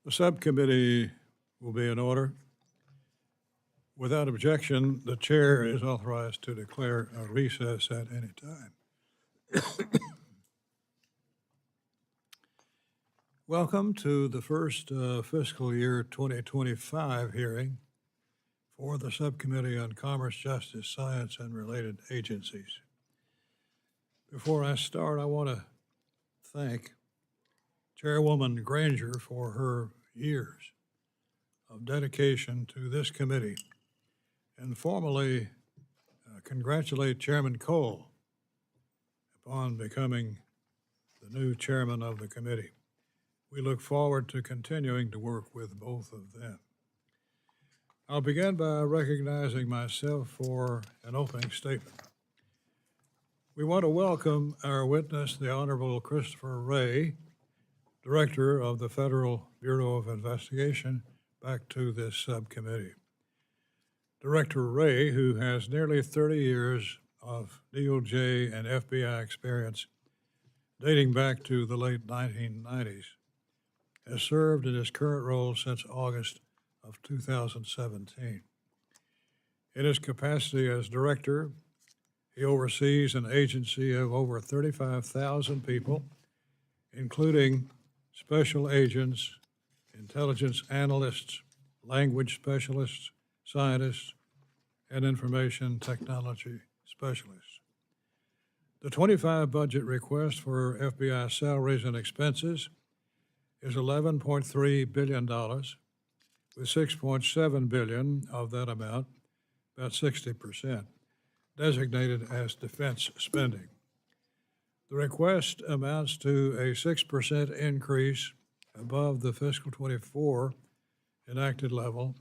The subcommittee will be in order. Without objection, the chair is authorized to declare a recess at any time. Welcome to the first fiscal year 2025 hearing for the Subcommittee on Commerce, Justice, Science, and Related Agencies. Before I start, I want to thank Chairwoman Granger for her years of dedication to this committee and formally congratulate Chairman Cole upon becoming the new chairman of the committee. We look forward to continuing to work with both of them. I'll begin by recognizing myself for an opening statement. We want to welcome our witness, the Honorable Christopher Wray, Director of the Federal Bureau of Investigation, back to this subcommittee. Director Wray, who has nearly 30 years of DOJ and FBI experience dating back to the late 1990s, has served in his current role since August of 2017. In his capacity as director, he oversees an agency of over 35,000 people, including special agents, intelligence analysts, language specialists, scientists, and information technology specialists. The 25 budget request for FBI salaries and expenses is $11.3 billion, with $6.7 billion of that amount, about 60%, designated as defense spending. The request amounts to a 6% increase above the fiscal 24 enacted level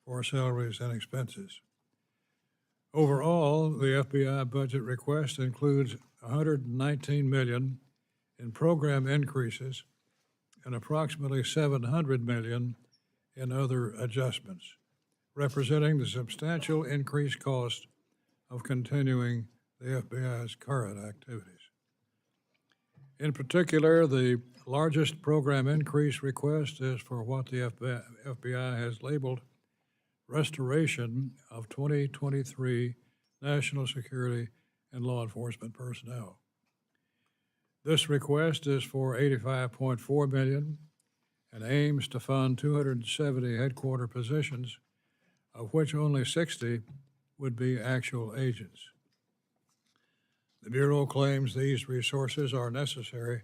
for salaries and expenses. Overall, the FBI budget request includes $119 million in program increases and approximately $700 million in other adjustments, representing the substantial increased cost of continuing the FBI's current activities. In particular, the largest program increase request is for what the FBI has labeled restoration of 2023 national security and law enforcement personnel. This request is for $85.4 million and aims to fund 270 headquarter positions, of which only 60 would be actual agents. The Bureau claims these resources are necessary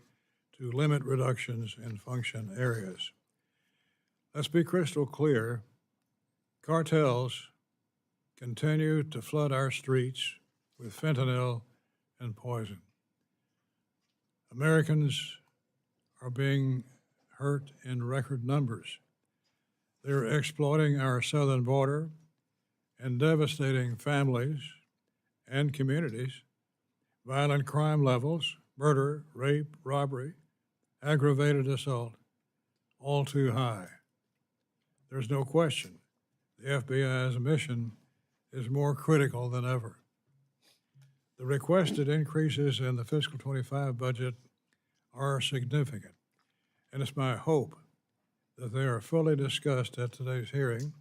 to limit reductions in function areas. Let's be crystal clear. Cartels continue to flood our streets with fentanyl and poison. Americans are being hurt in record numbers. They're exploiting our southern border and devastating families and communities. Violent crime levels, murder, rape, robbery, aggravated assault, all too high. There's no question the FBI's mission is more critical than ever. The requested increases in the fiscal 25 budget are significant, and it's my hope that they are fully discussed at today's hearing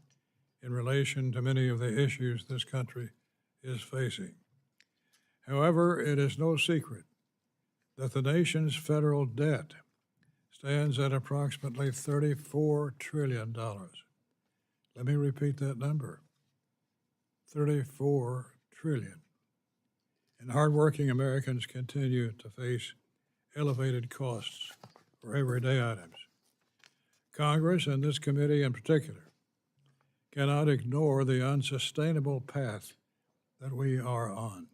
in relation to many of the issues this country is facing. However, it is no secret that the nation's federal debt stands at approximately $34 trillion. Let me repeat that number, $34 trillion. And hardworking Americans continue to face elevated costs for everyday items. Congress, and this committee in particular, cannot ignore the unsustainable path that we are on.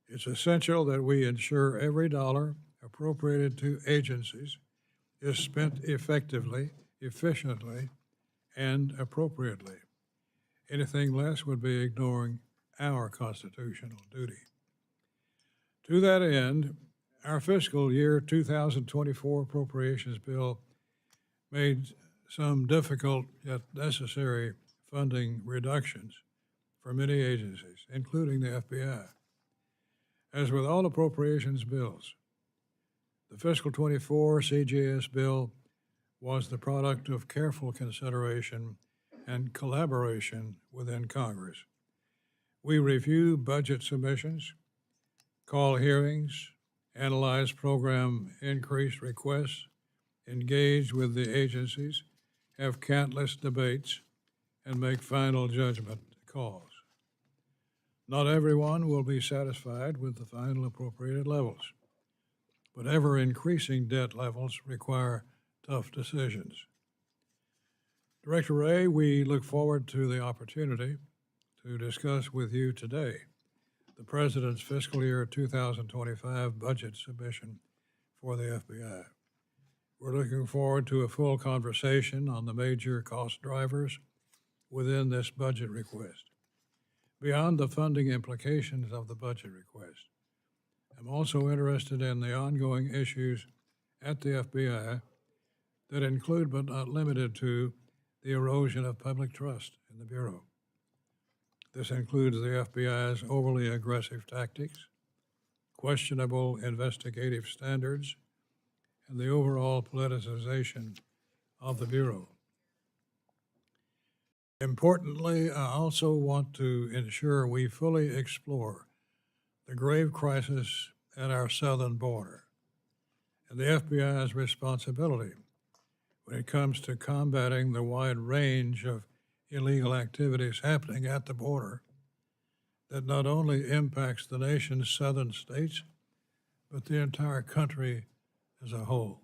It's essential that we ensure every dollar appropriated to agencies is spent effectively, efficiently, and appropriately. Anything less would be ignoring our constitutional duty. To that end, our fiscal year 2024 appropriations bill made some difficult yet necessary funding reductions for many agencies, including the FBI. As with all appropriations bills, the fiscal 24 CJS bill was the product of careful consideration and collaboration within Congress. We review budget submissions, call hearings, analyze program increase requests, engage with the agencies, have countless debates, and make final judgment calls. Not everyone will be satisfied with the final appropriated levels, but ever-increasing debt levels require tough decisions. Director Wray, we look forward to the opportunity to discuss with you today the President's fiscal year 2025 budget submission for the FBI. We're looking forward to a full conversation on the major cost drivers within this budget request. Beyond the funding implications of the budget request, I'm also interested in the ongoing issues at the FBI that include but not limited to the erosion of public trust in the Bureau. This includes the FBI's overly aggressive tactics, questionable investigative standards, and the overall politicization of the Bureau. Importantly, I also want to ensure we fully explore the grave crisis at our southern border and the FBI's responsibility when it comes to combating the wide range of illegal activities happening at the border that not only impacts the nation's southern states, but the entire country as a whole.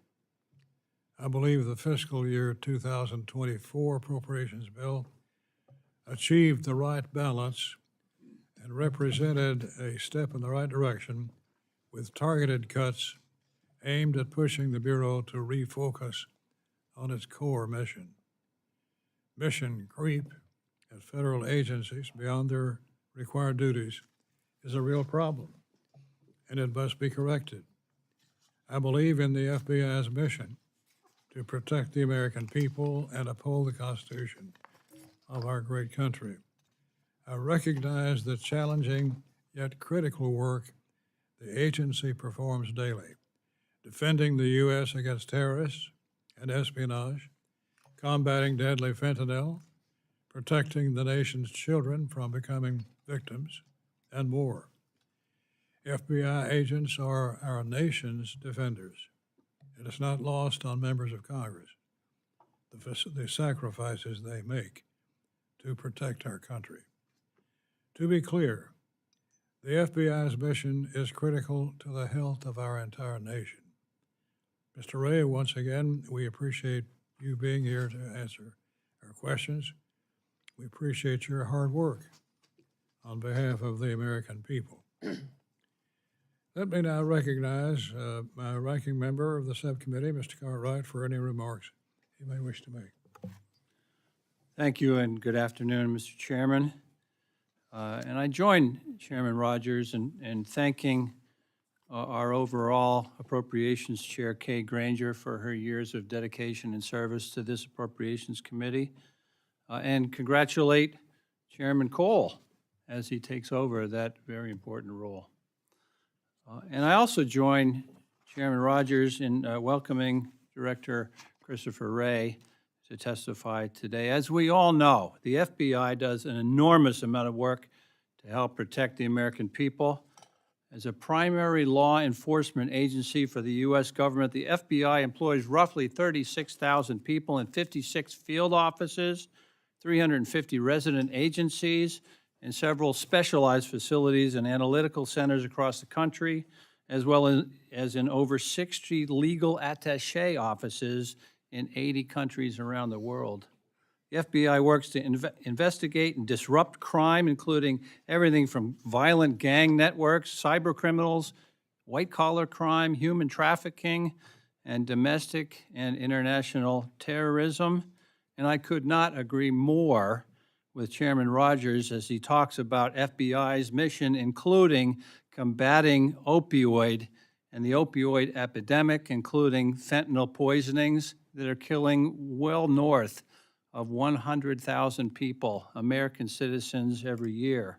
I believe the fiscal year 2024 appropriations bill achieved the right balance and represented a step in the right direction with targeted cuts aimed at pushing the Bureau to refocus on its core mission. Mission creep at federal agencies beyond their required duties is a real problem, and it must be corrected. I believe in the FBI's mission to protect the American people and uphold the Constitution of our great country. I recognize the challenging yet critical work the agency performs daily, defending the U.S. against terrorists and espionage, combating deadly fentanyl, protecting the nation's children from becoming victims, and more. FBI agents are our nation's defenders. It is not lost on members of Congress, the sacrifices they make to protect our country. To be clear, the FBI's mission is critical to the health of our entire nation. Mr. Wray, once again, we appreciate you being here to answer our questions. We appreciate your hard work on behalf of the American people. Let me now recognize my ranking member of the subcommittee, Mr. Cartwright, for any remarks he may wish to make. Thank you, and good afternoon, Mr. Chairman. And I join Chairman Rogers in thanking our overall Appropriations Chair, Kay Granger, for her years of dedication and service to this Appropriations Committee, and congratulate Chairman Cole as he takes over that very important role. And I also join Chairman Rogers in welcoming Director Christopher Wray to testify today. As we all know, the FBI does an enormous amount of work to help protect the American people. As a primary law enforcement agency for the U.S. government, the FBI employs roughly 36,000 people in 56 field offices, 350 resident agencies, and several specialized facilities and analytical centers across the country, as well as in over 60 legal attaché offices in 80 countries around the world. The FBI works to investigate and disrupt crime, including everything from violent gang networks, cyber criminals, white-collar crime, human trafficking, and domestic and international terrorism. And I could not agree more with Chairman Rogers as he talks about FBI's mission, including combating opioid and the opioid epidemic, including fentanyl poisonings that are killing well north of 100,000 people, American citizens, every year.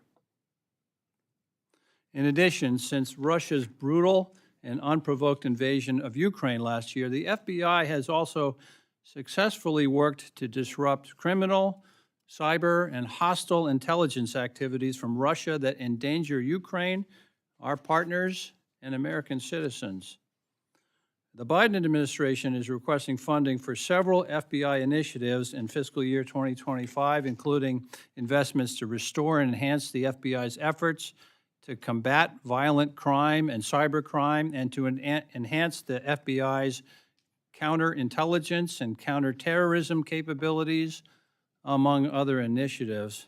In addition, since Russia's brutal and unprovoked invasion of Ukraine last year, the FBI has also successfully worked to disrupt criminal, cyber, and hostile intelligence activities from Russia that endanger Ukraine, our partners, and American citizens. The Biden administration is requesting funding for several FBI initiatives in fiscal year 2025, including investments to restore and enhance the FBI's efforts to combat violent crime and cybercrime, and to enhance the FBI's counterintelligence and counterterrorism capabilities, among other initiatives.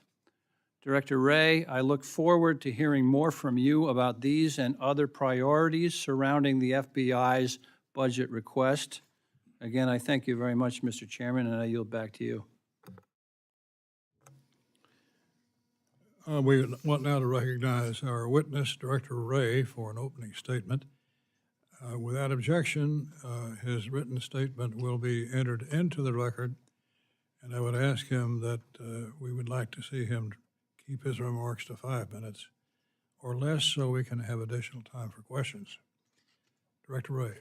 Director Wray, I look forward to hearing more from you about these and other priorities surrounding the FBI's budget request. Again, I thank you very much, Mr. Chairman, and I yield back to you. We want now to recognize our witness, Director Wray, for an opening statement. Without objection, his written statement will be entered into the record, and I would ask him that we would like to see him keep his remarks to 5 minutes or less so we can have additional time for questions. Director Wray.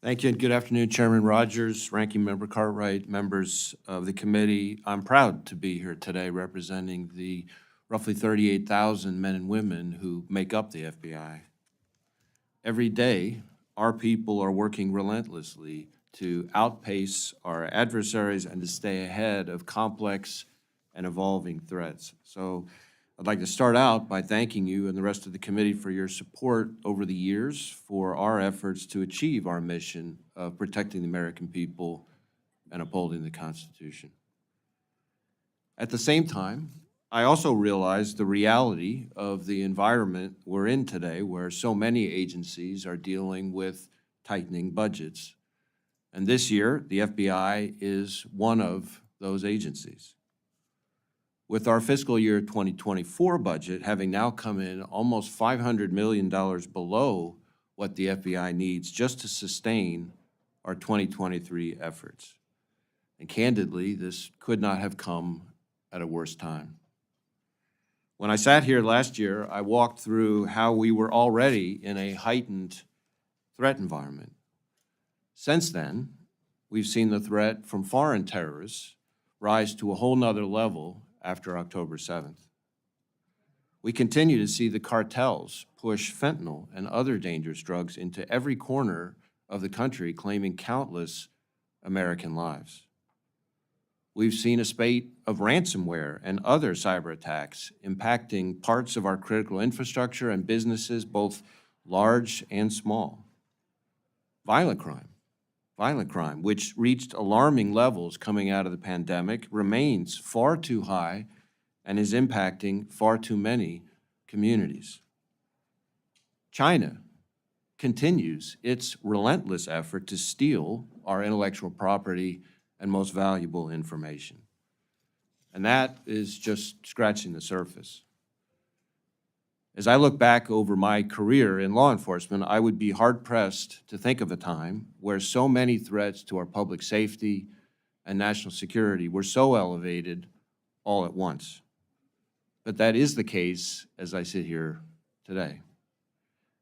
Thank you, and good afternoon, Chairman Rogers, Ranking Member Cartwright, members of the committee. I'm proud to be here today representing the roughly 38,000 men and women who make up the FBI. Every day, our people are working relentlessly to outpace our adversaries and to stay ahead of complex and evolving threats. So I'd like to start out by thanking you and the rest of the committee for your support over the years for our efforts to achieve our mission of protecting the American people and upholding the Constitution. At the same time, I also realize the reality of the environment we're in today, where so many agencies are dealing with tightening budgets. And this year, the FBI is one of those agencies. With our fiscal year 2024 budget having now come in almost $500 million below what the FBI needs just to sustain our 2023 efforts. And candidly, this could not have come at a worse time. When I sat here last year, I walked through how we were already in a heightened threat environment. Since then, we've seen the threat from foreign terrorists rise to a whole nother level after October 7th. We continue to see the cartels push fentanyl and other dangerous drugs into every corner of the country, claiming countless American lives. We've seen a spate of ransomware and other cyber attacks impacting parts of our critical infrastructure and businesses, both large and small. Violent crime, which reached alarming levels coming out of the pandemic, remains far too high and is impacting far too many communities. China continues its relentless effort to steal our intellectual property and most valuable information. And that is just scratching the surface. As I look back over my career in law enforcement, I would be hard-pressed to think of a time where so many threats to our public safety and national security were so elevated all at once. But that is the case as I sit here today.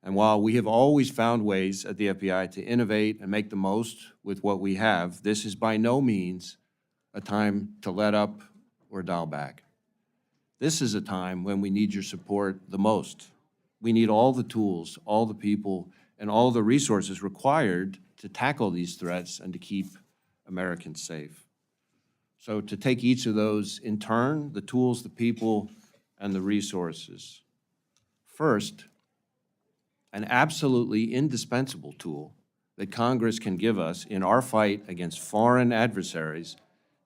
And while we have always found ways at the FBI to innovate and make the most with what we have, this is by no means a time to let up or dial back. This is a time when we need your support the most. We need all the tools, all the people, and all the resources required to tackle these threats and to keep Americans safe. So to take each of those in turn, the tools, the people, and the resources. First, an absolutely indispensable tool that Congress can give us in our fight against foreign adversaries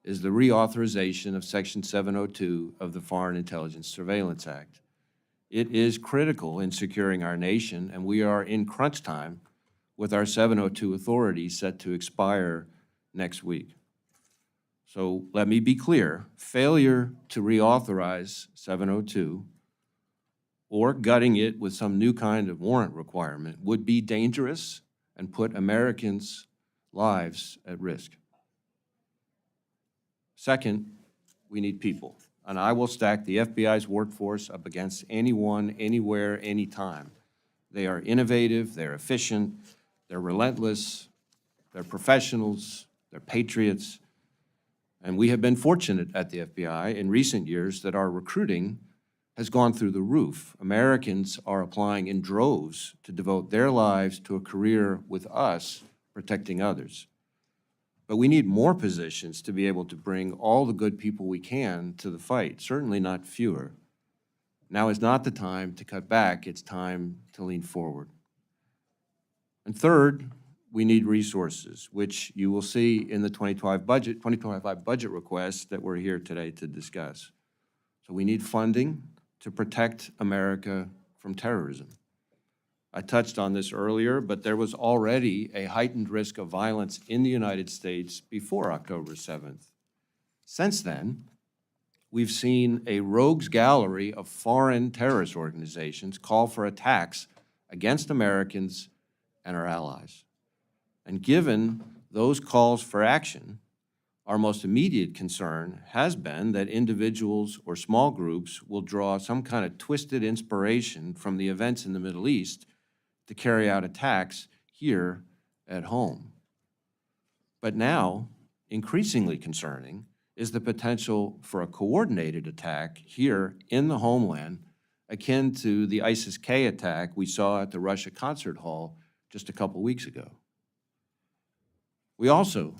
is the reauthorization of Section 702 of the Foreign Intelligence Surveillance Act. It is critical in securing our nation, and we are in crunch time with our 702 authority set to expire next week. So let me be clear, failure to reauthorize 702 or gutting it with some new kind of warrant requirement would be dangerous and put Americans' lives at risk. Second, we need people, and I will stack the FBI's workforce up against anyone, anywhere, anytime. They are innovative, they're efficient, they're relentless, They're professionals, they're patriots, and we have been fortunate at the FBI in recent years that our recruiting has gone through the roof. Americans are applying in droves to devote their lives to a career with us protecting others. But we need more positions to be able to bring all the good people we can to the fight, certainly not fewer. Now is not the time to cut back, it's time to lean forward. And third, we need resources, which you will see in the 2025 budget request that we're here today to discuss. So we need funding to protect America from terrorism. I touched on this earlier, but there was already a heightened risk of violence in the United States before October 7th. Since then, we've seen a rogues gallery of foreign terrorist organizations call for attacks against Americans and our allies. And given those calls for action, our most immediate concern has been that individuals or small groups will draw some kind of twisted inspiration from the events in the Middle East to carry out attacks here at home. But now, increasingly concerning, is the potential for a coordinated attack here in the homeland, akin to the ISIS-K attack we saw at the Russia concert hall just a couple weeks ago. We also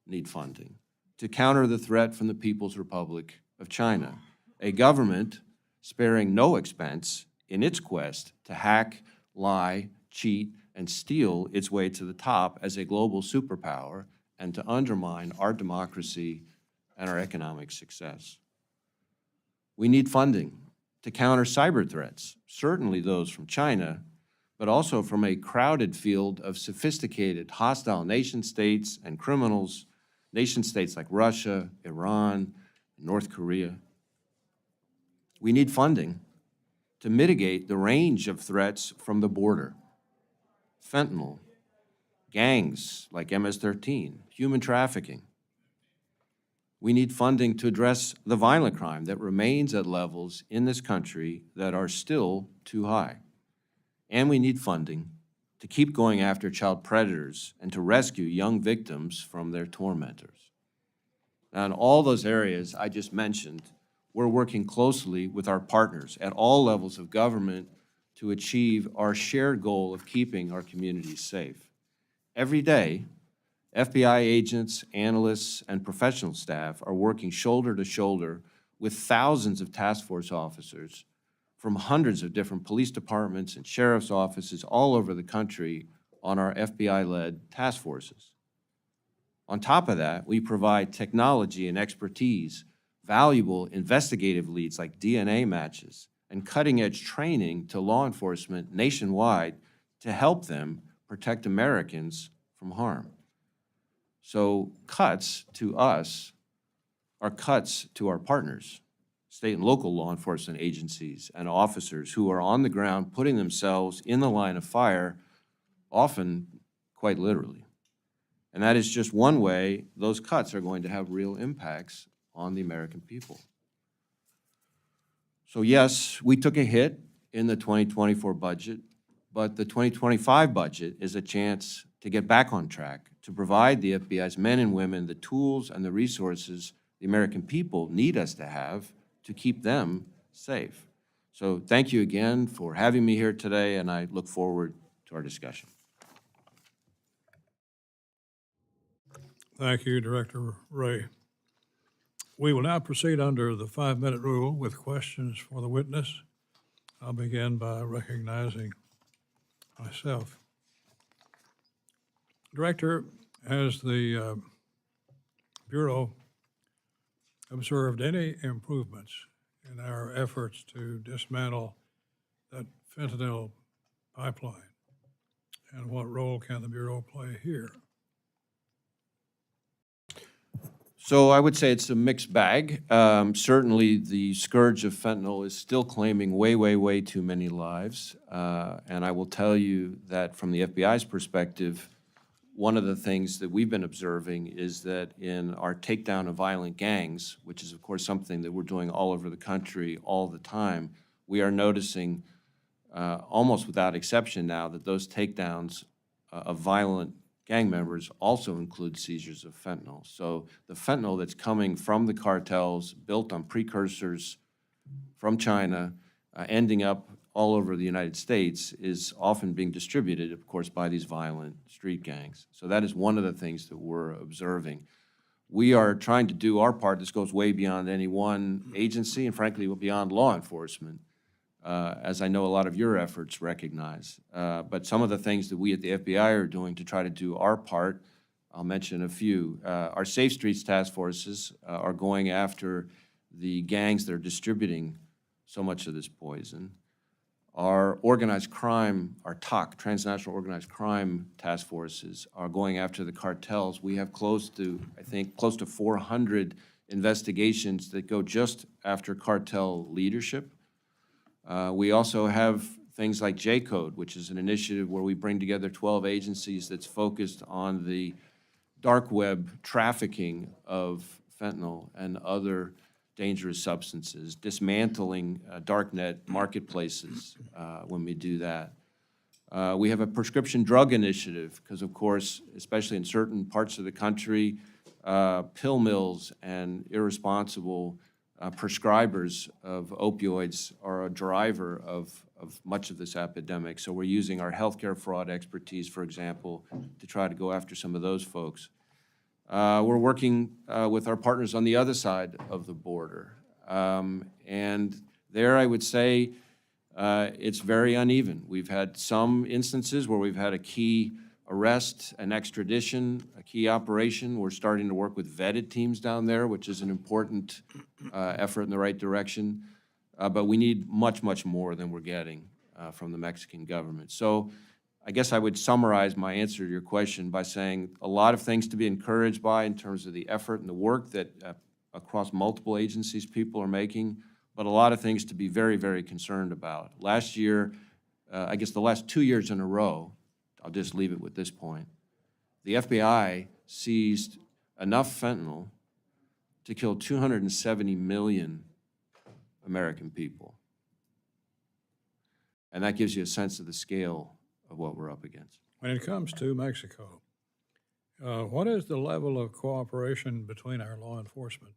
need funding to counter the threat from the People's Republic of China, a government sparing no expense in its quest to hack, lie, cheat, and steal its way to the top as a global superpower and to undermine our democracy and our economic success. We need funding to counter cyber threats, certainly those from China, but also from a crowded field of sophisticated hostile nation states and criminals, nation states like Russia, Iran, North Korea. We need funding to mitigate the range of threats from the border. Fentanyl, gangs like MS-13, human trafficking. We need funding to address the violent crime that remains at levels in this country that are still too high. And we need funding to keep going after child predators and to rescue young victims from their tormentors. Now, in all those areas I just mentioned, we're working closely with our partners at all levels of government to achieve our shared goal of keeping our communities safe. Every day, FBI agents, analysts, and professional staff are working shoulder to shoulder with thousands of task force officers from hundreds of different police departments and sheriff's offices all over the country on our FBI-led task forces. On top of that, we provide technology and expertise, valuable investigative leads like DNA matches, and cutting-edge training to law enforcement nationwide to help them protect Americans from harm. So cuts to us are cuts to our partners, state and local law enforcement agencies and officers who are on the ground putting themselves in the line of fire, often quite literally. And that is just one way those cuts are going to have real impacts on the American people. So yes, we took a hit in the 2024 budget, but the 2025 budget is a chance to get back on track, to provide the FBI's men and women the tools and the resources the American people need us to have to keep them safe. So thank you again for having me here today, and I look forward to our discussion. Thank you, Director Wray. We will now proceed under the 5-minute rule with questions for the witness. I'll begin by recognizing myself. Director, has the Bureau observed any improvements in our efforts to dismantle that fentanyl pipeline? And what role can the Bureau play here? So I would say it's a mixed bag. Certainly the scourge of fentanyl is still claiming way, way, way too many lives. And I will tell you that from the FBI's perspective, one of the things that we've been observing is that in our takedown of violent gangs, which is of course something that we're doing all over the country all the time, we are noticing almost without exception now that those takedowns of violent gang members also includes seizures of fentanyl. So the fentanyl that's coming from the cartels, built on precursors from China, ending up all over the United States, is often being distributed, of course, by these violent street gangs. So that is one of the things that we're observing. We are trying to do our part. This goes way beyond any one agency and frankly beyond law enforcement, as I know a lot of your efforts recognize. But some of the things that we at the FBI are doing to try to do our part, I'll mention a few. Our Safe Streets task forces are going after the gangs that are distributing so much of this poison. Our organized crime, our TOC, transnational organized crime task forces, are going after the cartels. We have close to 400 investigations that go just after cartel leadership. We also have things like J-Code, which is an initiative where we bring together 12 agencies that's focused on the dark web trafficking of fentanyl and other dangerous substances, dismantling darknet marketplaces when we do that. We have a prescription drug initiative because, of course, especially in certain parts of the country, pill mills and irresponsible prescribers of opioids are a driver of much of this epidemic. So we're using our healthcare fraud expertise, for example, to try to go after some of those folks. We're working with our partners on the other side of the border. And there I would say it's very uneven. We've had some instances where we've had a key arrest, an extradition, a key operation. We're starting to work with vetted teams down there, which is an important effort in the right direction. But we need much, much more than we're getting from the Mexican government. So I guess I would summarize my answer to your question by saying a lot of things to be encouraged by in terms of the effort and the work that across multiple agencies people are making, but a lot of things to be very, very concerned about. Last year, I guess the last 2 years in a row, I'll just leave it with this point, the FBI seized enough fentanyl to kill 270 million American people. And that gives you a sense of the scale of what we're up against. When it comes to Mexico, what is the level of cooperation between our law enforcement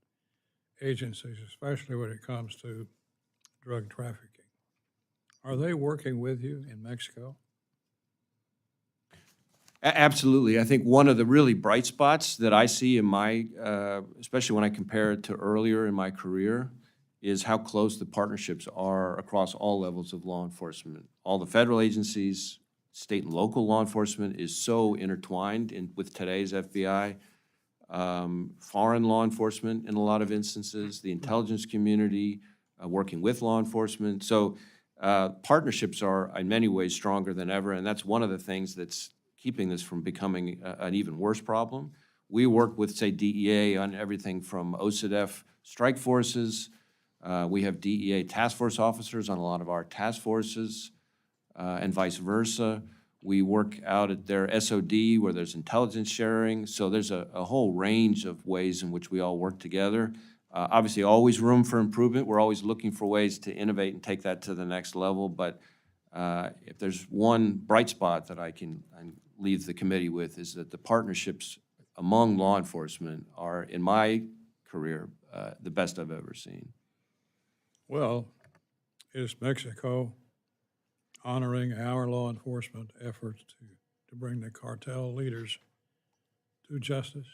agencies, especially when it comes to drug trafficking? Are they working with you in Mexico? Absolutely. I think one of the really bright spots that I see in my, especially when I compare it to earlier in my career, is how close the partnerships are across all levels of law enforcement. All the federal agencies, state and local law enforcement is so intertwined with today's FBI. Foreign law enforcement in a lot of instances, the intelligence community working with law enforcement. So partnerships are in many ways stronger than ever, and that's one of the things that's keeping this from becoming an even worse problem. We work with, say, DEA on everything from OCDF strike forces. We have DEA task force officers on a lot of our task forces, and vice versa. We work out at their SOD where there's intelligence sharing. So there's a whole range of ways in which we all work together. Obviously, always room for improvement. We're always looking for ways to innovate and take that to the next level. But if there's one bright spot that I can leave the committee with, is that the partnerships among law enforcement are, in my career, the best I've ever seen. Well, is Mexico honoring our law enforcement efforts to bring the cartel leaders to justice?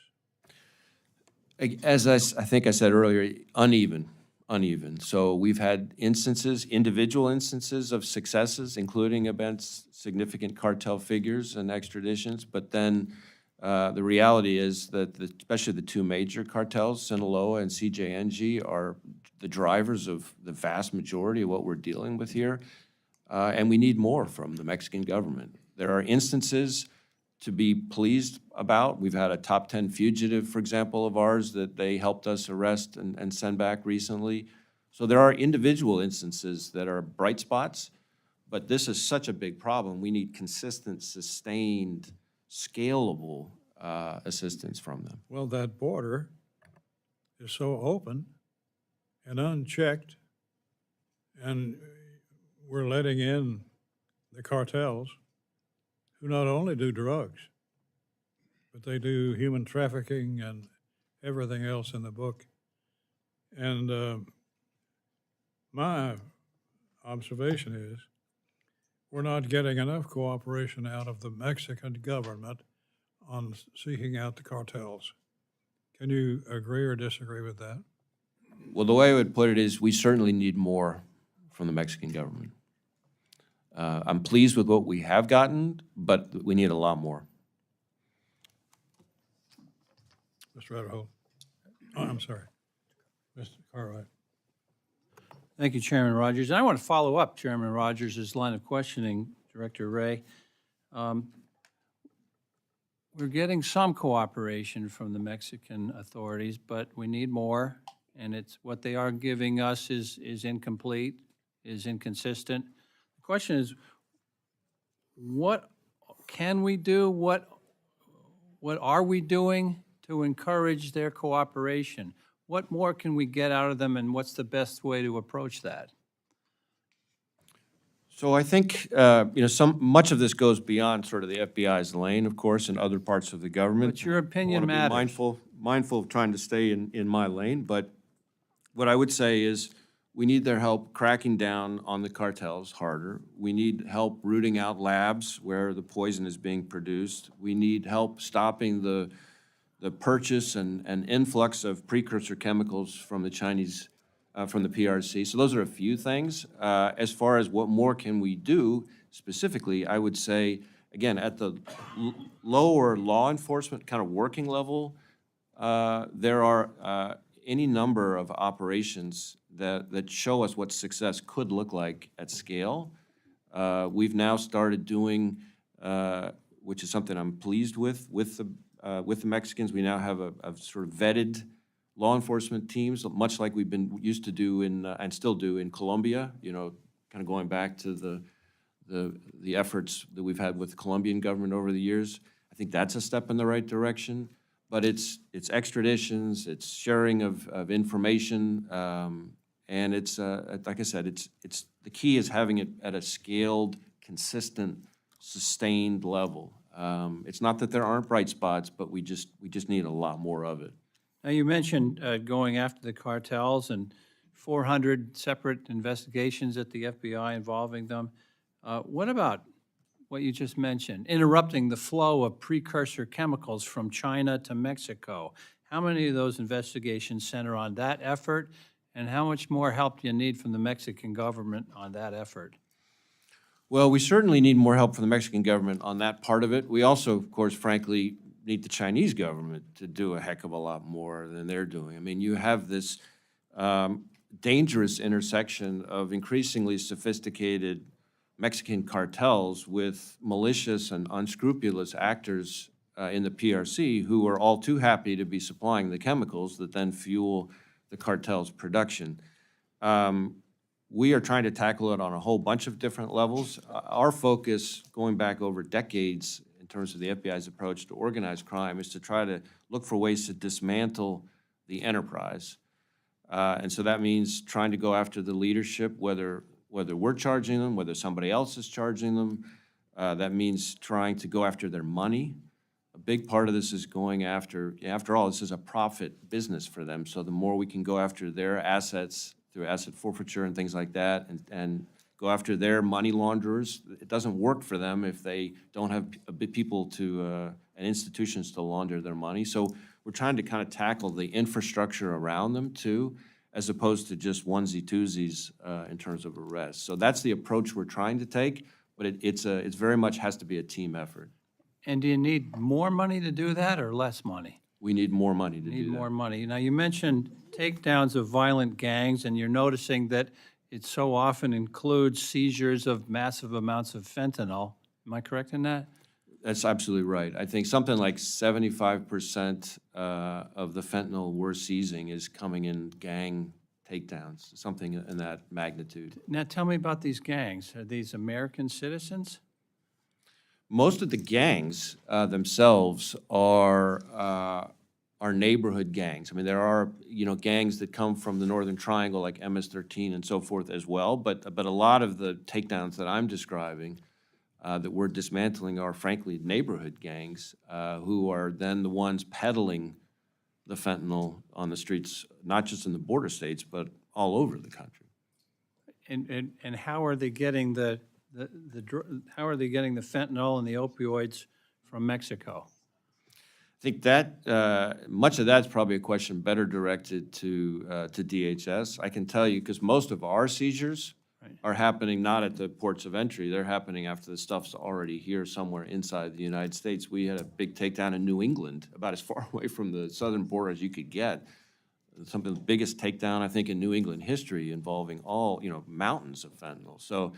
As I think I said earlier, uneven. So we've had instances, individual instances of successes, including against significant cartel figures and extraditions, but then the reality is that especially the two major cartels, Sinaloa and CJNG, are the drivers of the vast majority of what we're dealing with here. And we need more from the Mexican government. There are instances to be pleased about. We've had a top 10 fugitive, for example, of ours that they helped us arrest and send back recently. So there are individual instances that are bright spots, but this is such a big problem. We need consistent, sustained, scalable assistance from them. Well, that border is so open and unchecked, and we're letting in the cartels who not only do drugs, but they do human trafficking and everything else in the book. And my observation is we're not getting enough cooperation out of the Mexican government on seeking out the cartels. Can you agree or disagree with that? Well, the way I would put it is we certainly need more from the Mexican government. I'm pleased with what we have gotten, but we need a lot more. Mr. Rutherford. Oh, I'm sorry. Mr. Cartwright. Thank you, Chairman Rogers. And I want to follow up Chairman Rogers' line of questioning, Director Wray. We're getting some cooperation from the Mexican authorities, but we need more, and it's what they are giving us is incomplete, is inconsistent. The question is, what can we do? What are we doing to encourage their cooperation? What more can we get out of them, and what's the best way to approach that? So I think, much of this goes beyond sort of the FBI's lane, of course, and other parts of the government. But your opinion I wanna be matters. mindful of trying to stay in my lane, but what I would say is we need their help cracking down on the cartels harder. We need help rooting out labs where the poison is being produced. We need help stopping the purchase and influx of precursor chemicals from the Chinese, from the PRC. So those are a few things. As far as what more can we do specifically, I would say, again, at the lower law enforcement kind of working level, there are any number of operations that show us what success could look like at scale. We've now started doing, which is something I'm pleased with the Mexicans. We now have a sort of vetted law enforcement teams, much like we've been used to do in, and still do in Colombia, kind of going back to the efforts that we've had with the Colombian government over the years. I think that's a step in the right direction, but it's extraditions, it's sharing of information, and it's, like I said, it's the key is having it at a scaled, consistent, sustained level. It's not that there aren't bright spots, but we just need a lot more of it. Now, you mentioned going after the cartels and 400 separate investigations at the FBI involving them. What about what you just mentioned, interrupting the flow of precursor chemicals from China to Mexico? How many of those investigations center on that effort, and how much more help do you need from the Mexican government on that effort? Well, we certainly need more help from the Mexican government on that part of it. We also, of course, frankly, need the Chinese government to do a heck of a lot more than they're doing. I mean, you have this dangerous intersection of increasingly sophisticated Mexican cartels with malicious and unscrupulous actors in the PRC who are all too happy to be supplying the chemicals that then fuel the cartel's production. We are trying to tackle it on a whole bunch of different levels. Our focus, going back over decades in terms of the FBI's approach to organized crime, is to try to look for ways to dismantle the enterprise. And so that means trying to go after the leadership, whether we're charging them, whether somebody else is charging them. That means trying to go after their money. A big part of this is going after all, this is a profit business for them. So the more we can go after their assets through asset forfeiture and things like that, and go after their money launderers. It doesn't work for them if they don't have people to and institutions to launder their money. So we're trying to kind of tackle the infrastructure around them too, as opposed to just onesie-twosies in terms of arrests. So that's the approach we're trying to take, but it's very much has to be a team effort. And do you need more money to do that or less money? We need more money to do that. Need more money. Now, you mentioned takedowns of violent gangs, and you're noticing that it so often includes seizures of massive amounts of fentanyl. Am I correct in that? That's absolutely right. I think something like 75% of the fentanyl we're seizing is coming in gang takedowns, something in that magnitude. Now, tell me about these gangs. Are these American citizens? Most of the gangs themselves are neighborhood gangs. I mean, there are gangs that come from the Northern Triangle, like MS-13 and so forth as well. But a lot of the takedowns that I'm describing that we're dismantling are frankly neighborhood gangs who are then the ones peddling the fentanyl on the streets, not just in the border states, but all over the country. And how are they getting how are they getting the fentanyl and the opioids from Mexico? I think that much of that's probably a question better directed to DHS. I can tell you, because most of our seizures are happening not at the ports of entry, they're happening after the stuff's already here somewhere inside the United States. We had a big takedown in New England, about as far away from the southern border as you could get. Something of the biggest takedown, I think, in New England history, involving all, mountains of fentanyl. So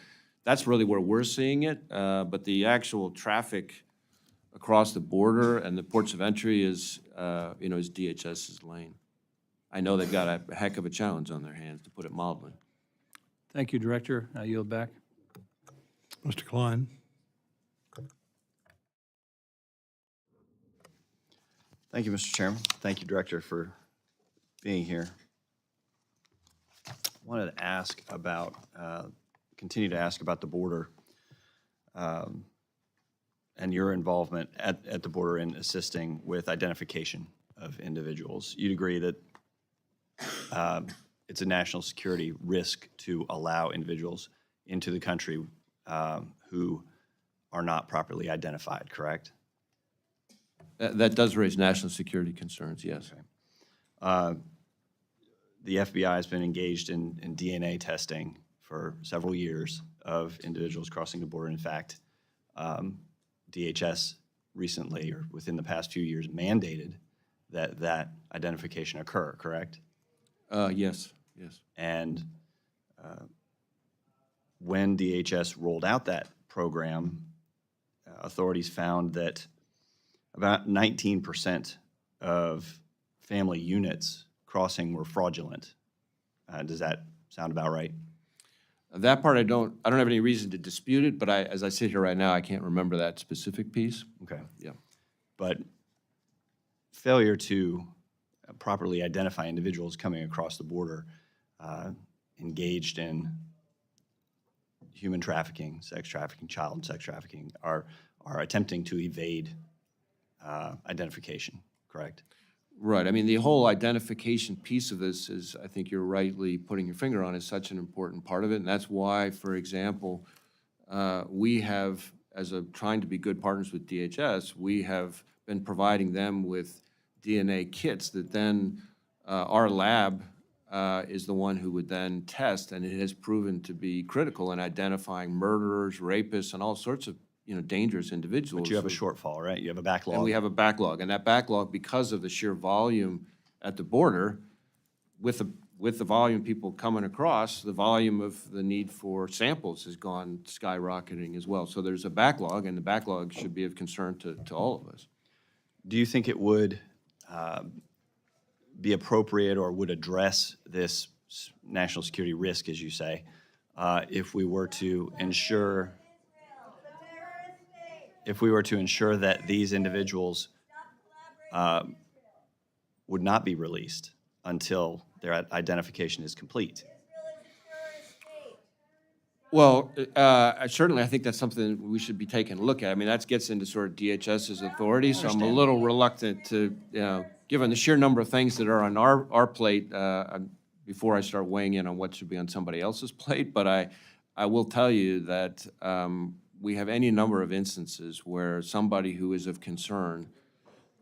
that's really where we're seeing it. But the actual traffic across the border and the ports of entry is DHS's lane. I know they've got a heck of a challenge on their hands, to put it mildly. Thank you, Director. I yield back. Mr. Klein? Thank you, Mr. Chairman. Thank you, Director, for being here. I wanted to ask about, continue to ask about the border and your involvement at the border in assisting with identification of individuals. You'd agree that it's a national security risk to allow individuals into the country who are not properly identified, correct? That does raise national security concerns, yes. Okay. The FBI has been engaged in DNA testing for several years of individuals crossing the border. In fact, DHS recently, or within the past few years, mandated that identification occur, correct? Yes. And when DHS rolled out that program, authorities found that about 19% of family units crossing were fraudulent. Does that sound about right? That part I don't have any reason to dispute it, but as I sit here right now, I can't remember that specific piece. Okay. Yeah. But failure to properly identify individuals coming across the border engaged in human trafficking, sex trafficking, child sex trafficking, are attempting to evade identification, correct? Right. I mean, the whole identification piece of this is, I think you're rightly putting your finger on, is such an important part of it. And that's why, for example, we have, trying to be good partners with DHS, we have been providing them with DNA kits that then our lab is the one who would then test, and it has proven to be critical in identifying murderers, rapists, and all sorts of dangerous individuals. But you have a shortfall, right? You have a backlog. And we have a backlog, and that backlog, because of the sheer volume at the border, with the volume of people coming across, the volume of the need for samples has gone skyrocketing as well. So there's a backlog, and the backlog should be of concern to all of us. Do you think it would be appropriate or would address this national security risk, as you say, if we were to ensure that these individuals would not be released until their identification is complete? Well, certainly I think that's something we should be taking a look at. I mean, that gets into sort of DHS's authority, so I'm a little reluctant to, given the sheer number of things that are on our plate, before I start weighing in on what should be on somebody else's plate. But I will tell you that we have any number of instances where somebody who is of concern,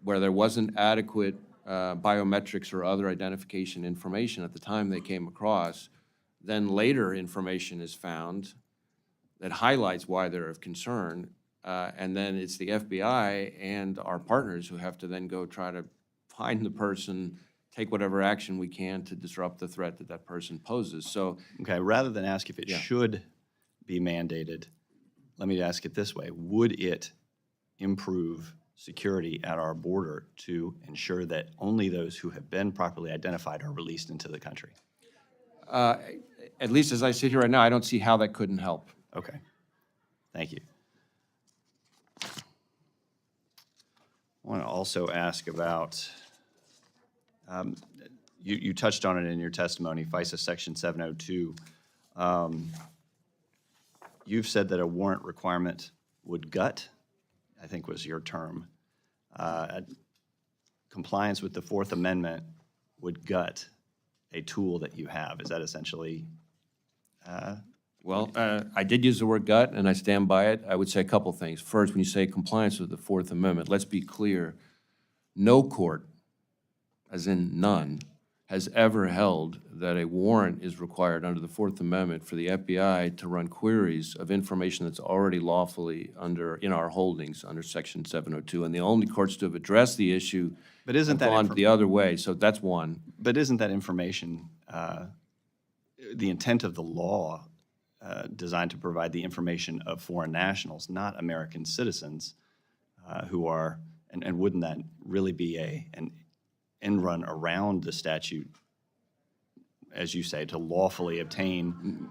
where there wasn't adequate biometrics or other identification information at the time they came across, then later information is found that highlights why they're of concern, and then it's the FBI and our partners who have to then go try to find the person, take whatever action we can to disrupt the threat that that person poses. So, Okay, rather than ask if it should be mandated, let me ask it this way. Would it improve security at our border to ensure that only those who have been properly identified are released into the country? at least as I sit here right now, I don't see how that couldn't help. Okay, thank you. I want to also ask about, you touched on it in your testimony, FISA Section 702. You've said that a warrant requirement would gut, I think was your term, compliance with the Fourth Amendment would gut a tool that you have. Is that essentially? Well, I did use the word gut, and I stand by it. I would say a couple things. First, when you say compliance with the Fourth Amendment, let's be clear. No court, as in none, has ever held that a warrant is required under the Fourth Amendment for the FBI to run queries of information that's already lawfully in our holdings under Section 702. And the only courts to have addressed the issue But isn't have that gone the other way. So that's one. But isn't that information, the intent of the law designed to provide the information of foreign nationals, not American citizens who are, and wouldn't that really be an end run around the statute, as you say, to lawfully obtain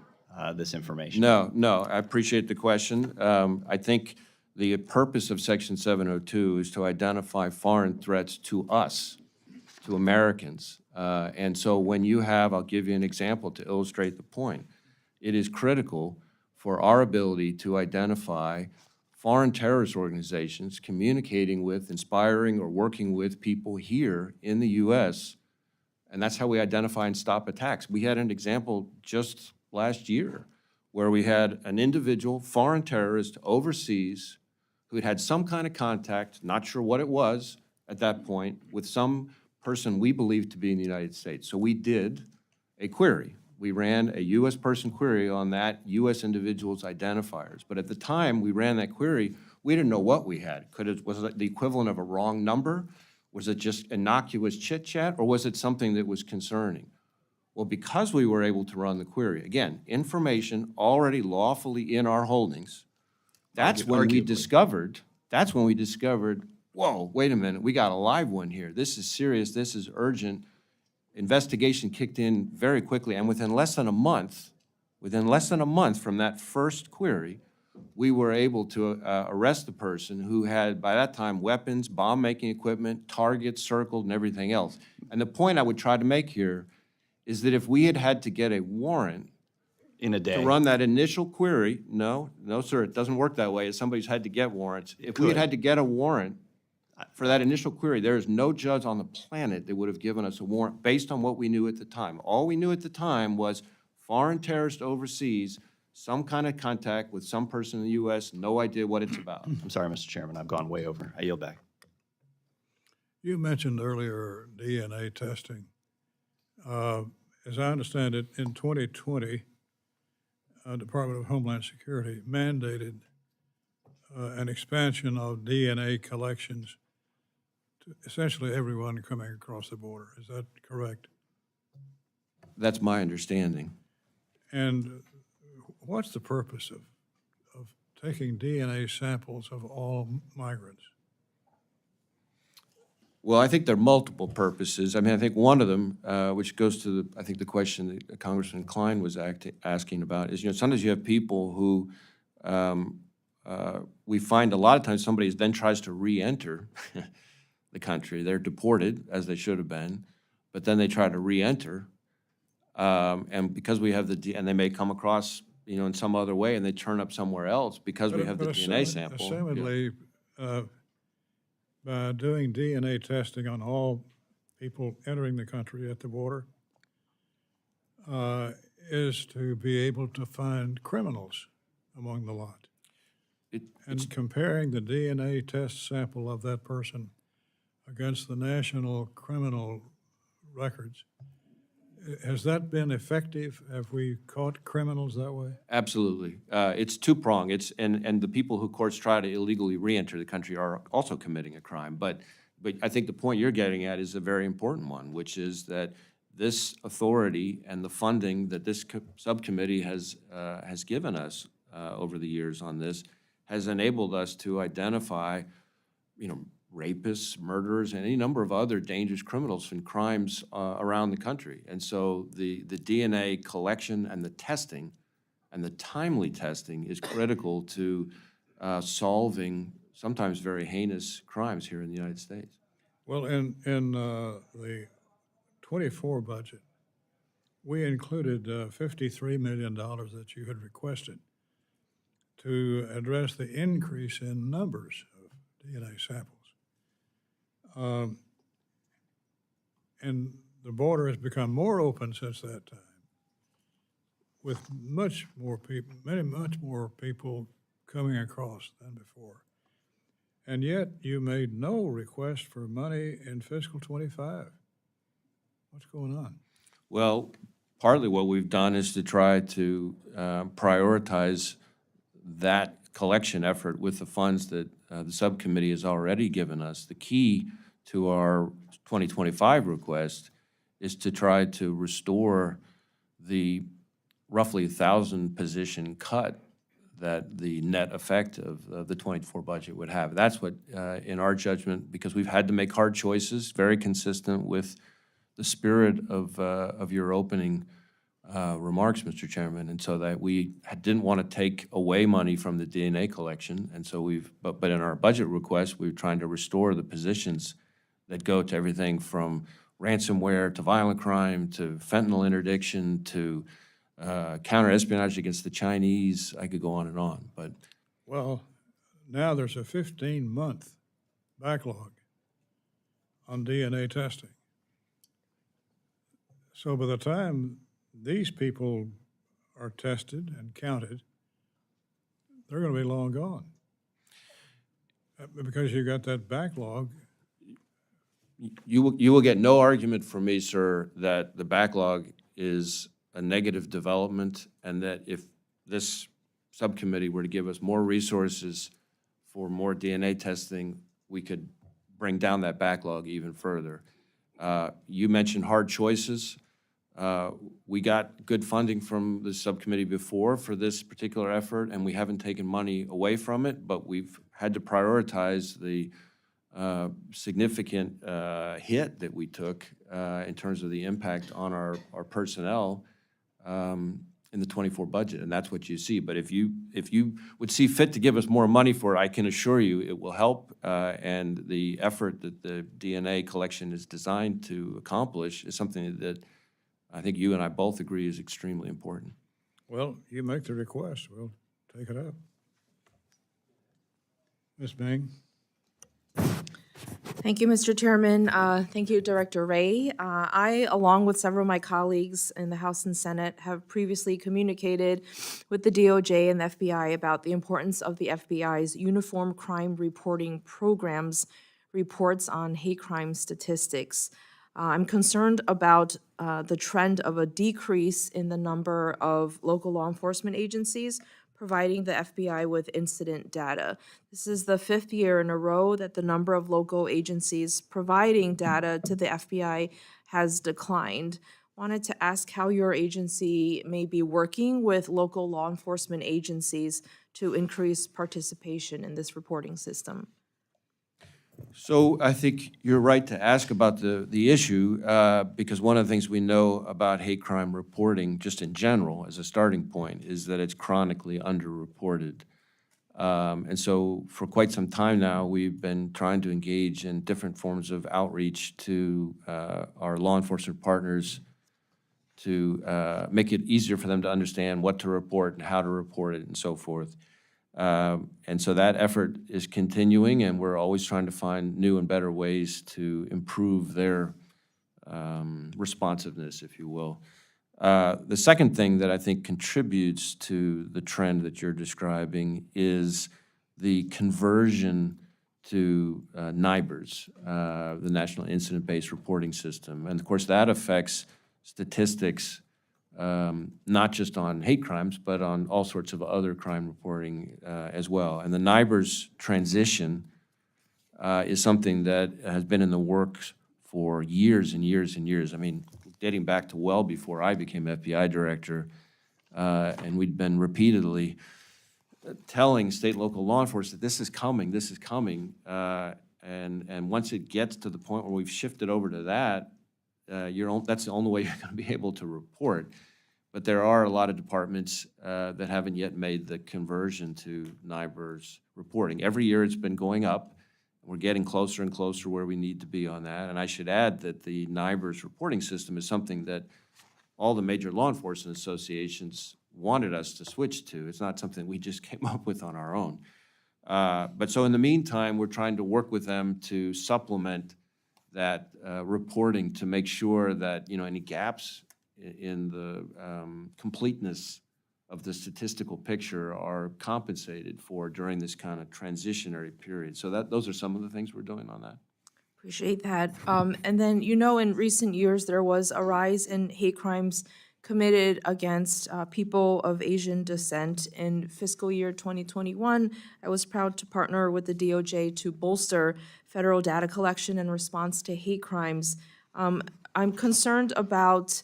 this information? No, I appreciate the question. I think the purpose of Section 702 is to identify foreign threats to us, to Americans. And so when you have, I'll give you an example to illustrate the point. It is critical for our ability to identify foreign terrorist organizations communicating with, inspiring, or working with people here in the U.S., and that's how we identify and stop attacks. We had an example just last year where we had an individual foreign terrorist overseas who had had some kind of contact, not sure what it was at that point, with some person we believed to be in the United States. So we did a query. We ran a U.S. person query on that U.S. individual's identifiers. But at the time we ran that query, we didn't know what we had. Was it the equivalent of a wrong number? Was it just innocuous chit-chat, or was it something that was concerning? Well, because we were able to run the query, again, information already lawfully in our holdings, that's when we discovered, whoa, wait a minute, we got a live one here. This is serious, this is urgent. Investigation kicked in very quickly, and within less than a month from that first query, we were able to arrest the person who had, by that time, weapons, bomb-making equipment, targets circled, and everything else. And the point I would try to make here is that if we had had to get a warrant In a day. to run that initial query, no, sir, it doesn't work that way. Somebody's had to get warrants. If we had to get a warrant for that initial query, there is no judge on the planet that would have given us a warrant based on what we knew at the time. All we knew at the time was foreign terrorist overseas, some kind of contact with some person in the U.S., no idea what it's about. I'm sorry, Mr. Chairman, I've gone way over. I yield back. You mentioned earlier DNA testing. As I understand it, in 2020, Department of Homeland Security mandated an expansion of DNA collections to essentially everyone coming across the border. Is that correct? That's my understanding. And what's the purpose of taking DNA samples of all migrants? Well, I think there are multiple purposes. I mean, I think one of them, which goes to the question that Congressman Klein was asking about, is sometimes you have people who we find a lot of times somebody then tries to re-enter the country. They're deported, as they should have been, but then they try to re-enter, and because we have and they may come across, in some other way, and they turn up somewhere else because we have the DNA sample. Assumedly, by doing DNA testing on all people entering the country at the border, is to be able to find criminals among the lot. And comparing the DNA test sample of that person against the national criminal records, has that been effective? Have we caught criminals that way? Absolutely. It's two-pronged. And the people who courts try to illegally re-enter the country are also committing a crime. But I think the point you're getting at is a very important one, which is that this authority and the funding that this subcommittee has given us over the years on this has enabled us to identify, rapists, murderers, and any number of other dangerous criminals and crimes around the country. And so the DNA collection and the testing and the timely testing is critical to solving sometimes very heinous crimes here in the United States. Well, in the 24 budget, we included $53 million that you had requested to address the increase in numbers of DNA samples. And the border has become more open since that time, with much more people coming across than before. And yet you made no request for money in fiscal 25. What's going on? Well, partly what we've done is to try to prioritize that collection effort with the funds that the subcommittee has already given us. The key to our 2025 request is to try to restore the roughly 1,000 position cut that the net effect of the 24 budget would have. That's what, in our judgment, because we've had to make hard choices, very consistent with the spirit of your opening remarks, Mr. Chairman, and so that we didn't want to take away money from the DNA collection, and so but in our budget request, we're trying to restore the positions that go to everything from ransomware to violent crime to fentanyl interdiction to counter-espionage against the Chinese. I could go on and on, but. Well, now there's a 15-month backlog on DNA testing. So by the time these people are tested and counted, they're going to be long gone. Because you got that backlog. You will get no argument from me, sir, that the backlog is a negative development, and that if this subcommittee were to give us more resources for more DNA testing, we could bring down that backlog even further. You mentioned hard choices. We got good funding from the subcommittee before for this particular effort, and we haven't taken money away from it, but we've had to prioritize the significant hit that we took in terms of the impact on our personnel in the 24 budget, and that's what you see. But if you would see fit to give us more money for it, I can assure you it will help, and the effort that the DNA collection is designed to accomplish is something that I think you and I both agree is extremely important. Well, you make the request, we'll take it up. Ms. Bing? Thank you, Mr. Chairman. Thank you, Director Wray. I, along with several of my colleagues in the House and Senate, have previously communicated with the DOJ and the FBI about the importance of the FBI's Uniform Crime Reporting Program's reports on hate crime statistics. I'm concerned about the trend of a decrease in the number of local law enforcement agencies providing the FBI with incident data. This is the 5th year in a row that the number of local agencies providing data to the FBI has declined. Wanted to ask how your agency may be working with local law enforcement agencies to increase participation in this reporting system. So I think you're right to ask about the issue because one of the things we know about hate crime reporting, just in general, as a starting point, is that it's chronically underreported. And so for quite some time now, we've been trying to engage in different forms of outreach to our law enforcement partners to make it easier for them to understand what to report and how to report it and so forth. And so that effort is continuing, and we're always trying to find new and better ways to improve their responsiveness, if you will. The second thing that I think contributes to the trend that you're describing is the conversion to NIBRS, the National Incident-Based Reporting System. And of course, that affects statistics not just on hate crimes, but on all sorts of other crime reporting as well. And the NIBRS transition is something that has been in the works for years and years and years. I mean, dating back to well before I became FBI director, and we'd been repeatedly telling state and local law enforcement that this is coming, and once it gets to the point where we've shifted over to that, that's the only way you're going to be able to report. But there are a lot of departments that haven't yet made the conversion to NIBRS reporting. Every year it's been going up. We're getting closer and closer where we need to be on that. And I should add that the NIBRS reporting system is something that all the major law enforcement associations wanted us to switch to. It's not something we just came up with on our own. But so in the meantime, we're trying to work with them to supplement that reporting to make sure that, any gaps in the completeness of the statistical picture are compensated for during this kind of transitionary period. So those are some of the things we're doing on that. Appreciate that. And then, in recent years, there was a rise in hate crimes committed against people of Asian descent. In fiscal year 2021, I was proud to partner with the DOJ to bolster federal data collection in response to hate crimes. I'm concerned about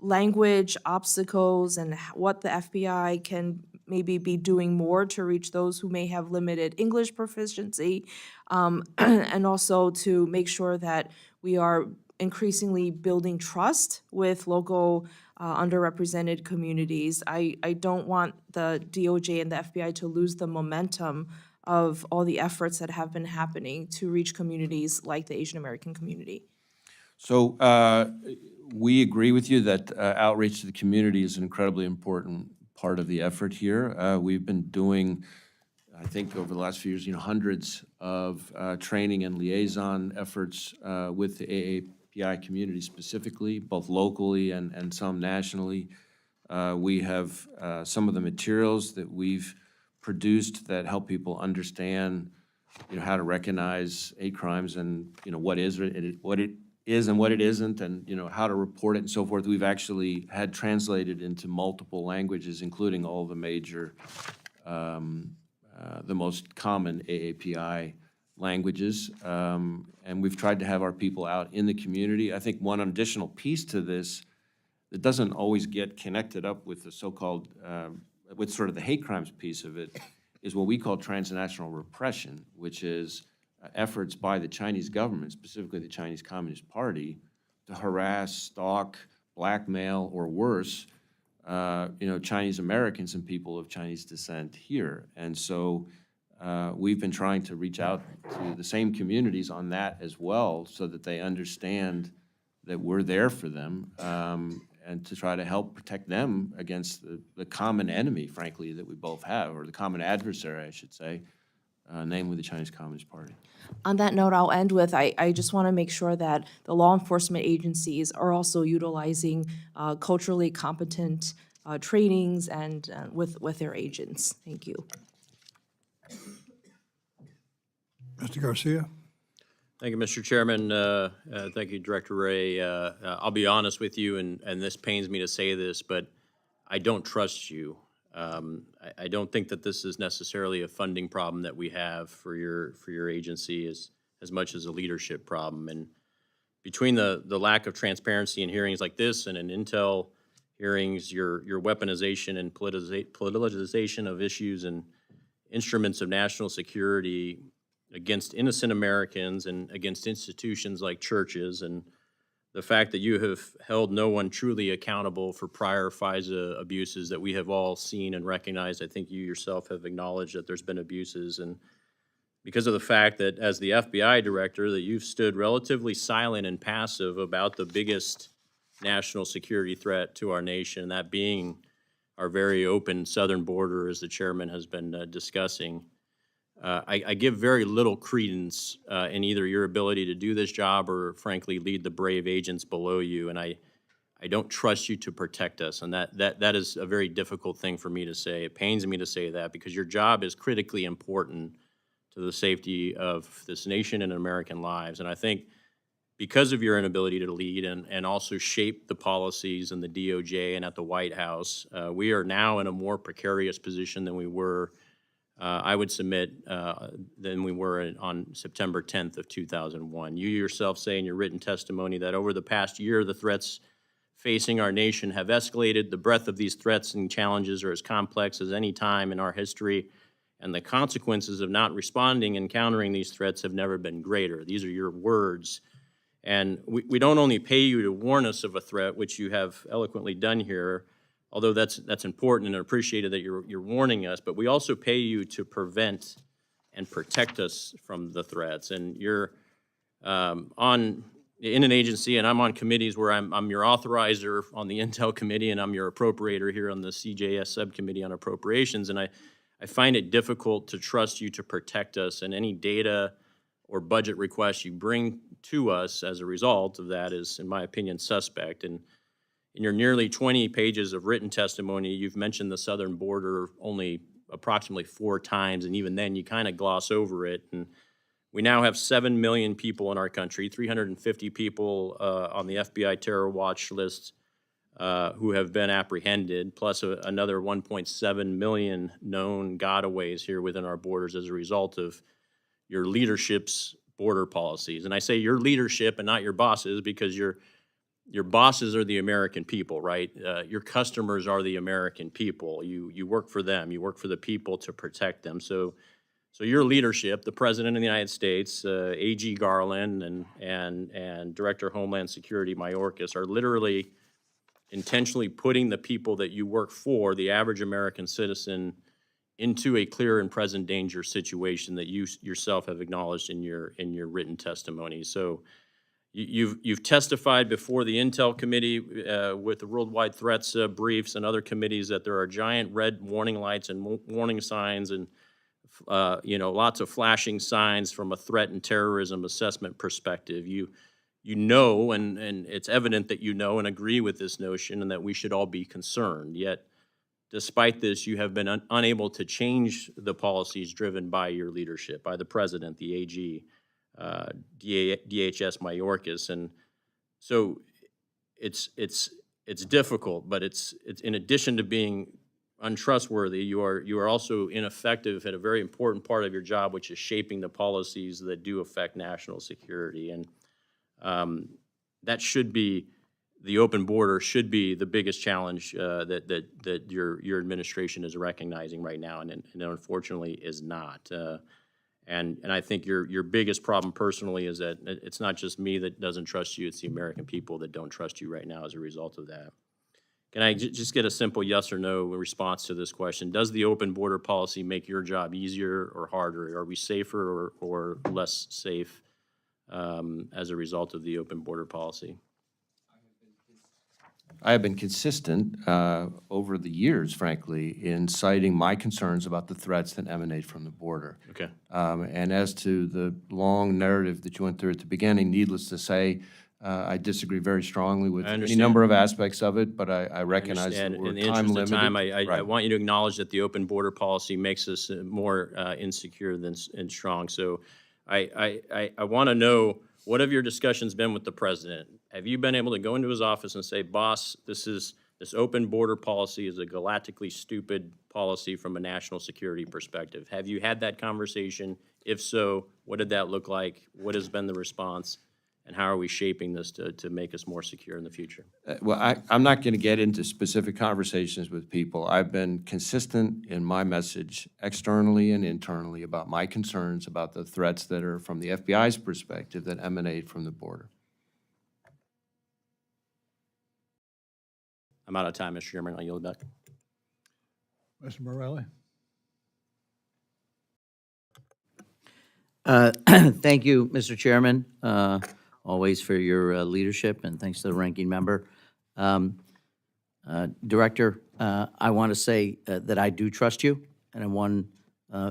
language obstacles and what the FBI can maybe be doing more to reach those who may have limited English proficiency, and also to make sure that we are increasingly building trust with local underrepresented communities. I don't want the DOJ and the FBI to lose the momentum of all the efforts that have been happening to reach communities like the Asian American community. So we agree with you that outreach to the community is an incredibly important part of the effort here. We've been doing, I think, over the last few years, hundreds of training and liaison efforts with the AAPI community specifically, both locally and some nationally. We have some of the materials that we've produced that help people understand, how to recognize hate crimes and, what it is and what it isn't, and how to report it and so forth. We've actually had translated into multiple languages, including all the major, the most common AAPI languages, and we've tried to have our people out in the community. I think one additional piece to this that doesn't always get connected up with the so-called, with sort of the hate crimes piece of it, is what we call transnational repression, which is efforts by the Chinese government, specifically the Chinese Communist Party, to harass, stalk, blackmail, or worse, Chinese Americans and people of Chinese descent here. And so we've been trying to reach out to the same communities on that as well, so that they understand that we're there for them, and to try to help protect them against the common enemy, frankly, that we both have, or the common adversary, I should say, namely the Chinese Communist Party. On that note, I'll end with, I just want to make sure that the law enforcement agencies are also utilizing culturally competent trainings and with their agents. Thank you. Mr. Garcia? Thank you, Mr. Chairman. Thank you, Director Wray. I'll be honest with you, and this pains me to say this, but I don't trust you. I don't think that this is necessarily a funding problem that we have for your agency as much as a leadership problem. And between the lack of transparency in hearings like this and in intel hearings, your weaponization and politicization of issues and instruments of national security against innocent Americans and against institutions like churches, and the fact that you have held no one truly accountable for prior FISA abuses that we have all seen and recognized. I think you yourself have acknowledged that there's been abuses, and because of the fact that as the FBI director that you've stood relatively silent and passive about the biggest national security threat to our nation, that being our very open southern border, as the chairman has been discussing. I give very little credence in either your ability to do this job or, frankly, lead the brave agents below you, and I don't trust you to protect us, and that is a very difficult thing for me to say. It pains me to say that because your job is critically important to the safety of this nation and American lives, and I think because of your inability to lead and also shape the policies in the DOJ and at the White House, we are now in a more precarious position than we were I would submit than we were on September 10th of 2001. You yourself say in your written testimony that over the past year, the threats facing our nation have escalated. The breadth of these threats and challenges are as complex as any time in our history, and the consequences of not responding and countering these threats have never been greater. These are your words. And we don't only pay you to warn us of a threat, which you have eloquently done here, although that's important and appreciated that you're warning us, but we also pay you to prevent and protect us from the threats. And you're on in an agency, and I'm on committees where I'm your authorizer on the Intel Committee, and I'm your appropriator here on the CJS Subcommittee on Appropriations, and I find it difficult to trust you to protect us, and any data or budget requests you bring to us as a result of that is, in my opinion, suspect. And in your nearly 20 pages of written testimony, you've mentioned the southern border only approximately 4 times, and even then you kind of gloss over it. And we now have 7 million people in our country, 350 people on the FBI terror watch list who have been apprehended, plus another 1.7 million known gotaways here within our borders as a result of your leadership's border policies. And I say your leadership and not your bosses, because your bosses are the American people, right? Your customers are the American people. You work for them. You work for the people to protect them. So your leadership, the President of the United States, AG Garland, and Director of Homeland Security Mayorkas are literally intentionally putting the people that you work for, the average American citizen, into a clear and present danger situation that you yourself have acknowledged in your written testimony. So you've testified before the Intel Committee with the Worldwide Threats briefs and other committees that there are giant red warning lights and warning signs and lots of flashing signs from a threat and terrorism assessment perspective. You know, and it's evident that you know and agree with this notion and that we should all be concerned. Yet, despite this, you have been unable to change the policies driven by your leadership, by the President, the AG, DHS Mayorkas. And so it's difficult, but it's in addition to being untrustworthy, you are also ineffective at a very important part of your job, which is shaping the policies that do affect national security. And that should be, the open border should be the biggest challenge that your administration is recognizing right now, and unfortunately is not. And I think your biggest problem personally is that it's not just me that doesn't trust you, it's the American people that don't trust you right now as a result of that. Can I just get a simple yes or no response to this question? Does the open border policy make your job easier or harder? Are we safer or less safe as a result of the open border policy? I have been consistent over the years, frankly, in citing my concerns about the threats that emanate from the border. Okay. And as to the long narrative that you went through at the beginning, needless to say, I disagree very strongly with any number of aspects of it, but I recognize that we're in the time interest of time, limited. I want you to acknowledge that the open border policy makes us more insecure than strong. So I want to know, what have your discussions been with the President? Have you been able to go into his office and say, boss, this open border policy is a galactically stupid policy from a national security perspective? Have you had that conversation? If so, what did that look like? What has been the response? And how are we shaping this to make us more secure in the future? Well, I'm not going to get into specific conversations with people. I've been consistent in my message externally and internally about my concerns about the threats that are from the FBI's perspective that emanate from the border. I'm out of time, Mr. Chairman. I'll yield back. Mr. Morelli? Thank you, Mr. Chairman, always for your leadership, and thanks to the ranking member. Director, I want to say that I do trust you, and I'm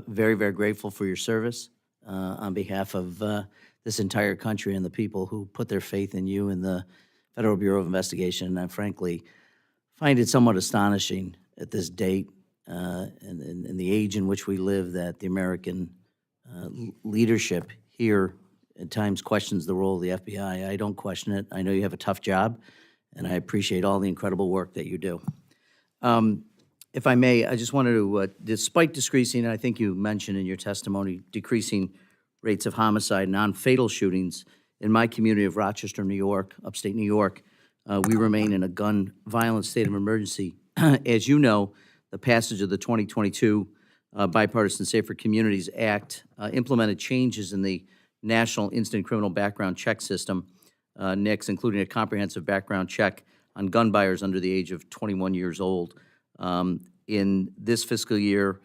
very, very grateful for your service on behalf of this entire country and the people who put their faith in you and the Federal Bureau of Investigation. And I frankly find it somewhat astonishing at this date and the age in which we live that the American leadership here at times questions the role of the FBI. I don't question it. I know you have a tough job, and I appreciate all the incredible work that you do. If I may, I just wanted to, despite decreasing, I think you mentioned in your testimony, decreasing rates of homicide, non-fatal shootings, in my community of Rochester, New York, upstate New York, we remain in a gun violence state of emergency. As you know, the passage of the 2022 Bipartisan Safer Communities Act implemented changes in the National Instant Criminal Background Check System, NICS, including a comprehensive background check on gun buyers under the age of 21 years old. In this fiscal year,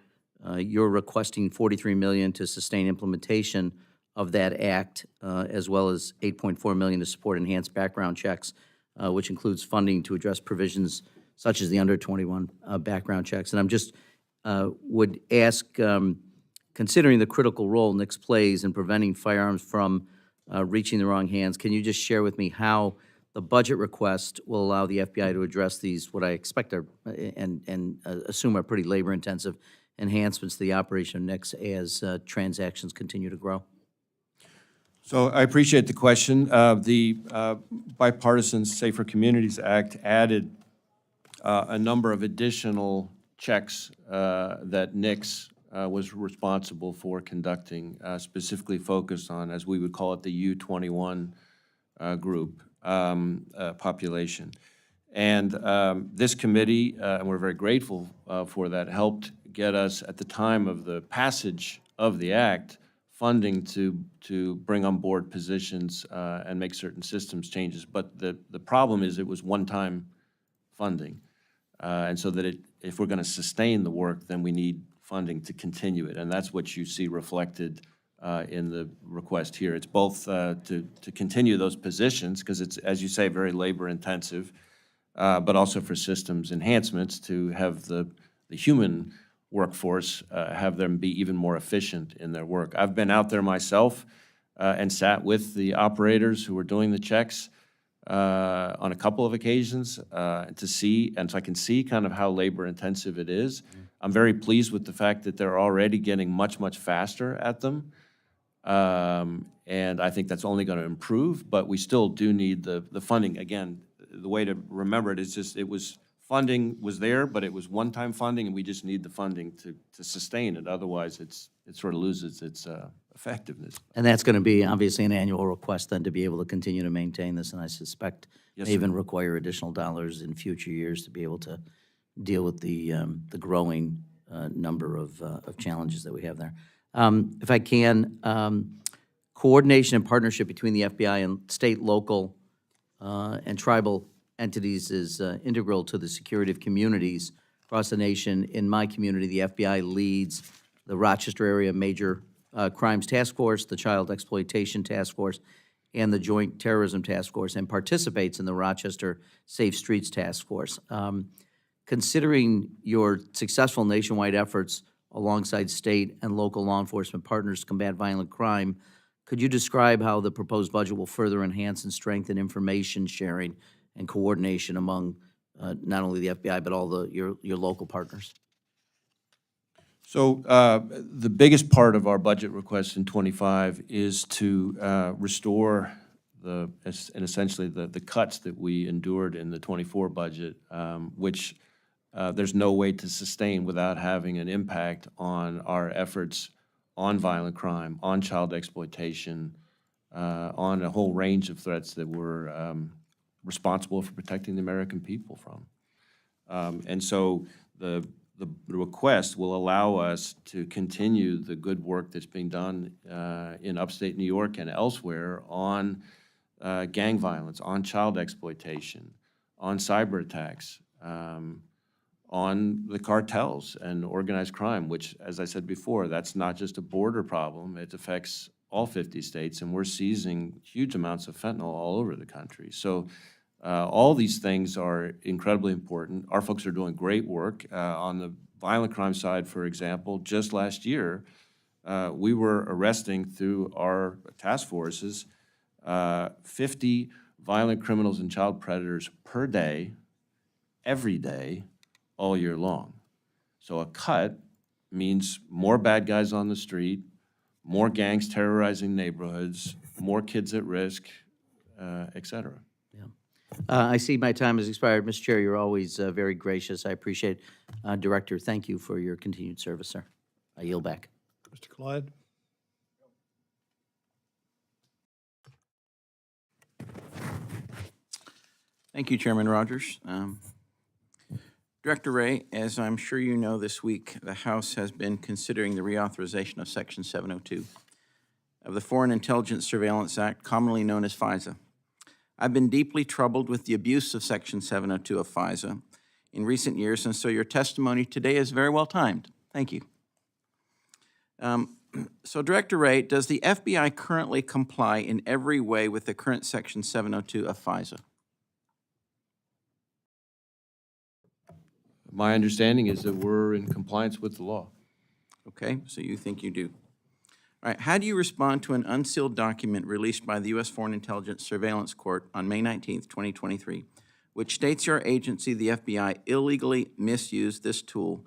you're requesting $43 million to sustain implementation of that act, as well as $8.4 million to support enhanced background checks, which includes funding to address provisions such as the under 21 background checks. And I'm just would ask, considering the critical role NICS plays in preventing firearms from reaching the wrong hands, can you just share with me how the budget request will allow the FBI to address these, what I expect are, and assume are pretty labor-intensive enhancements to the operation of NICS as transactions continue to grow? So I appreciate the question. The Bipartisan Safer Communities Act added a number of additional checks that NICS was responsible for conducting, specifically focused on, as we would call it, the U21 group population. And this committee, and we're very grateful for that, helped get us, at the time of the passage of the act, funding to bring on board positions and make certain systems changes. But the problem is it was one-time funding. And so that if we're going to sustain the work, then we need funding to continue it. And that's what you see reflected in the request here. It's both to continue those positions, because it's, as you say, very labor-intensive, but also for systems enhancements to have the human workforce, have them be even more efficient in their work. I've been out there myself and sat with the operators who were doing the checks on a couple of occasions to see, and so I can see kind of how labor-intensive it is. I'm very pleased with the fact that they're already getting much, much faster at them. And I think that's only going to improve, but we still do need the funding. Again, the way to remember it is just funding was there, but it was one-time funding, and we just need the funding to sustain it. Otherwise, it sort of loses its effectiveness. And that's going to be obviously an annual request then to be able to continue to maintain this, and I suspect Yes, may even sir. require additional dollars in future years to be able to deal with the growing number of challenges that we have there. If I can, coordination and partnership between the FBI and state, local, and tribal entities is integral to the security of communities across the nation. In my community, the FBI leads the Rochester Area Major Crimes Task Force, the Child Exploitation Task Force, and the Joint Terrorism Task Force, and participates in the Rochester Safe Streets Task Force. Considering your successful nationwide efforts alongside state and local law enforcement partners to combat violent crime, could you describe how the proposed budget will further enhance and strengthen information sharing and coordination among not only the FBI, but all your local partners? So the biggest part of our budget request in '25 is to restore and essentially the cuts that we endured in the '24 budget, which there's no way to sustain without having an impact on our efforts on violent crime, on child exploitation, on a whole range of threats that we're responsible for protecting the American people from. And so the request will allow us to continue the good work that's being done in upstate New York and elsewhere on gang violence, on child exploitation, on cyber attacks, on the cartels and organized crime, which, as I said before, that's not just a border problem. It affects all 50 states, and we're seizing huge amounts of fentanyl all over the country. So all these things are incredibly important. Our folks are doing great work. On the violent crime side, for example, just last year, we were arresting through our task forces 50 violent criminals and child predators per day, every day, all year long. So a cut means more bad guys on the street, more gangs terrorizing neighborhoods, more kids at risk, et cetera. I see my time has expired. Mr. Chair, you're always very gracious. I appreciate it. Director, thank you for your continued service, sir. I yield back. Mr. Clyde? Thank you, Chairman Rogers. Director Wray, as I'm sure you know, this week, the House has been considering the reauthorization of Section 702 of the Foreign Intelligence Surveillance Act, commonly known as FISA. I've been deeply troubled with the abuse of Section 702 of FISA in recent years, and so your testimony today is very well timed. Thank you. So Director Wray, does the FBI currently comply in every way with the current Section 702 of FISA? My understanding is that we're in compliance with the law. Okay, so you think you do. All right, how do you respond to an unsealed document released by the U.S. Foreign Intelligence Surveillance Court on May 19th, 2023, which states your agency, the FBI, illegally misused this tool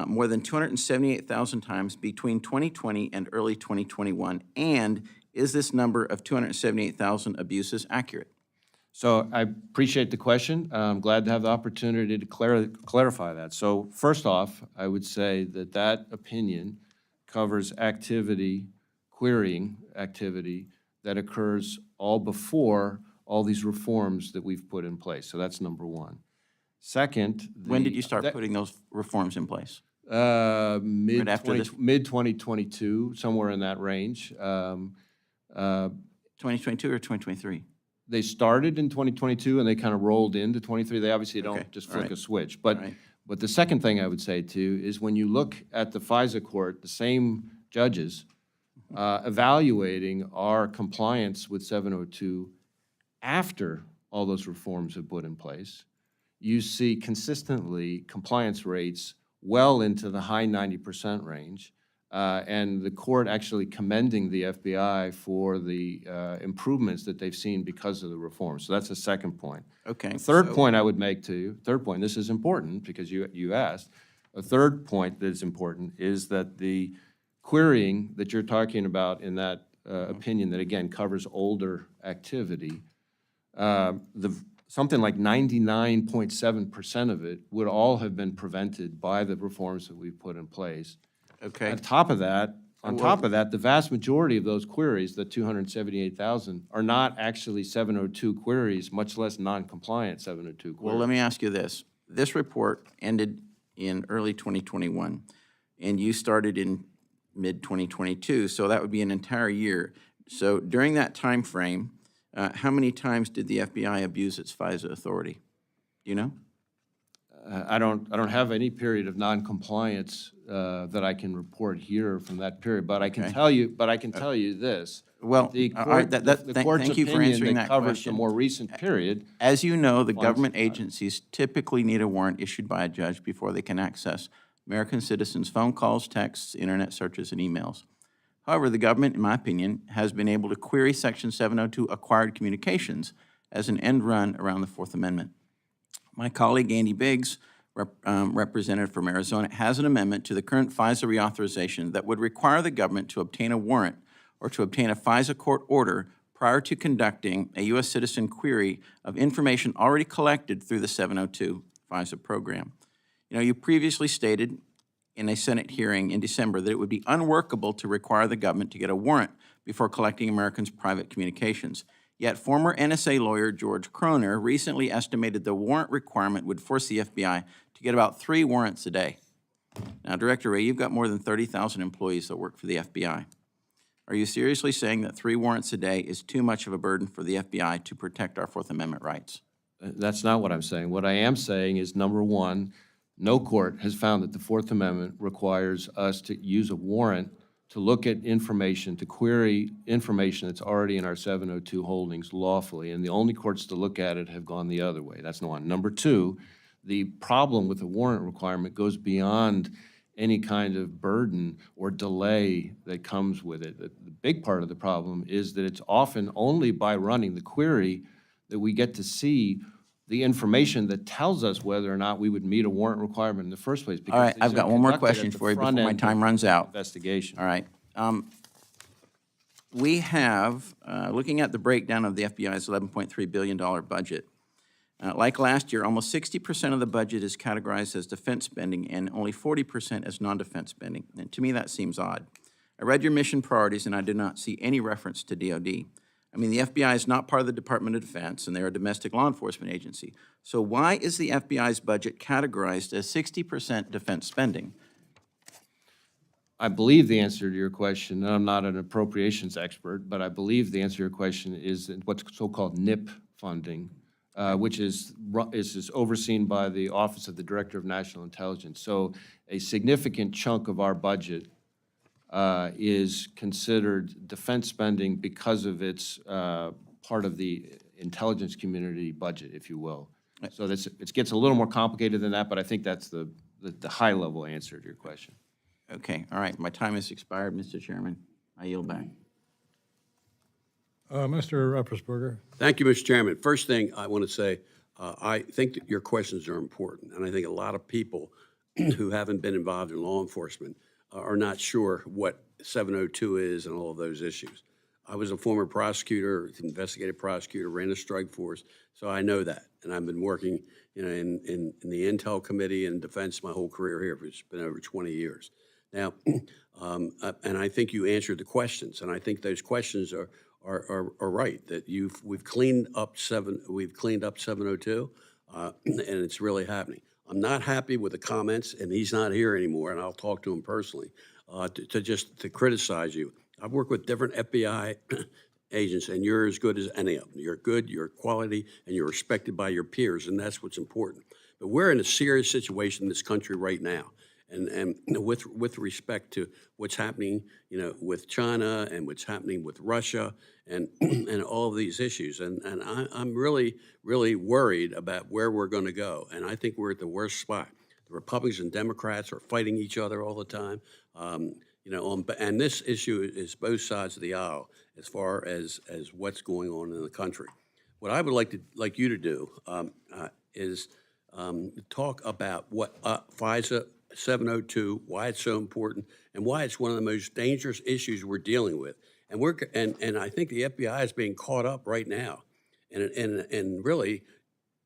more than 278,000 times between 2020 and early 2021? And is this number of 278,000 abuses accurate? So I appreciate the question. I'm glad to have the opportunity to clarify that. So first off, I would say that that opinion covers activity, querying activity that occurs all before all these reforms that we've put in place. So that's number one. Second, When did you start putting those reforms in place? Mid after this? 2022, somewhere in that range. 2022 or 2023? They started in 2022 and they kind of rolled into 23. They obviously Okay, don't just all flick right. a switch. But, All right. but the second thing I would say too is when you look at the FISA court, the same judges evaluating our compliance with 702 after all those reforms have put in place, you see consistently compliance rates well into the high 90% range. And the court actually commending the FBI for the improvements that they've seen because of the reform. So that's the second point. Okay. The third so- point I would make to you, third point, this is important because you asked, a third point that is important is that the querying that you're talking about in that opinion that again covers older activity, something like 99.7% of it would all have been prevented by the reforms that we've put in place. Okay. On top of that, the vast majority of those queries, the 278,000, are not actually 702 queries, much less non-compliant 702 queries. Well, let me ask you this. This report ended in early 2021, and you started in mid-2022, so that would be an entire year. So during that time frame, how many times did the FBI abuse its FISA authority? Do you know? I don't have any period of non-compliance that I can report here from that period, but I can tell you this. Well, The all right, court, that- the thank- court's thank you for opinion answering that that covers the question. more recent period. As you know, the government agencies typically need a warrant issued by a judge before they can access American citizens' phone calls, texts, internet searches, and emails. However, the government, in my opinion, has been able to query Section 702 acquired communications as an end run around the Fourth Amendment. My colleague Andy Biggs, representative from Arizona, has an amendment to the current FISA reauthorization that would require the government to obtain a warrant or to obtain a FISA court order prior to conducting a U.S. citizen query of information already collected through the 702 FISA program. You know, you previously stated in a Senate hearing in December that it would be unworkable to require the government to get a warrant before collecting Americans' private communications. Yet former NSA lawyer George Kroner recently estimated the warrant requirement would force the FBI to get about 3 warrants a day. Now, Director Wray, you've got more than 30,000 employees that work for the FBI. Are you seriously saying that 3 warrants a day is too much of a burden for the FBI to protect our Fourth Amendment rights? That's not what I'm saying. What I am saying is, number one, no court has found that the Fourth Amendment requires us to use a warrant to look at information, to query information that's already in our 702 holdings lawfully, and the only courts to look at it have gone the other way. That's one. Number two, the problem with the warrant requirement goes beyond any kind of burden or delay that comes with it. The big part of the problem is that it's often only by running the query that we get to see the information that tells us whether or not we would meet a warrant requirement in the first place. All right, because I've these got are one more conducted at question the for you before front my end time of runs the out. investigation. All right. We have, looking at the breakdown of the FBI's $11.3 billion budget, like last year, almost 60% of the budget is categorized as defense spending and only 40% as non-defense spending. And to me, that seems odd. I read your mission priorities and I did not see any reference to DOD. I mean, the FBI is not part of the Department of Defense and they're a domestic law enforcement agency. So why is the FBI's budget categorized as 60% defense spending? I believe the answer to your question, and I'm not an appropriations expert, but I believe the answer to your question is what's so-called NIP funding, which is overseen by the Office of the Director of National Intelligence. So a significant chunk of our budget is considered defense spending because of its part of the intelligence community budget, if you will. So that's, it gets a little more complicated than that, but I think that's the high-level answer to your question. Okay, all right, my time has expired, Mr. Chairman. I yield back. Mr. Eppersberger? Thank you, Mr. Chairman. First thing I want to say, I think that your questions are important, and I think a lot of people who haven't been involved in law enforcement are not sure what 702 is and all of those issues. I was a former prosecutor, investigative prosecutor, ran a strike force, so I know that. And I've been working, in the Intel Committee and defense my whole career here. It's been over 20 years. Now, and I think you answered the questions, and I think those questions are right. That we've cleaned up 702, and it's really happening. I'm not happy with the comments, and he's not here anymore, and I'll talk to him personally to criticize you. I've worked with different FBI agents, and you're as good as any of them. You're good, you're quality, and you're respected by your peers, and that's what's important. But we're in a serious situation in this country right now. And with respect to what's happening, with China and what's happening with Russia and all of these issues, and I'm really, really worried about where we're going to go. And I think we're at the worst spot. The Republicans and Democrats are fighting each other all the time. And this issue is both sides of the aisle as far as what's going on in the country. What I would like you to do is talk about what FISA 702, why it's so important, and why it's one of the most dangerous issues we're dealing with. And I think the FBI is being caught up right now. And really,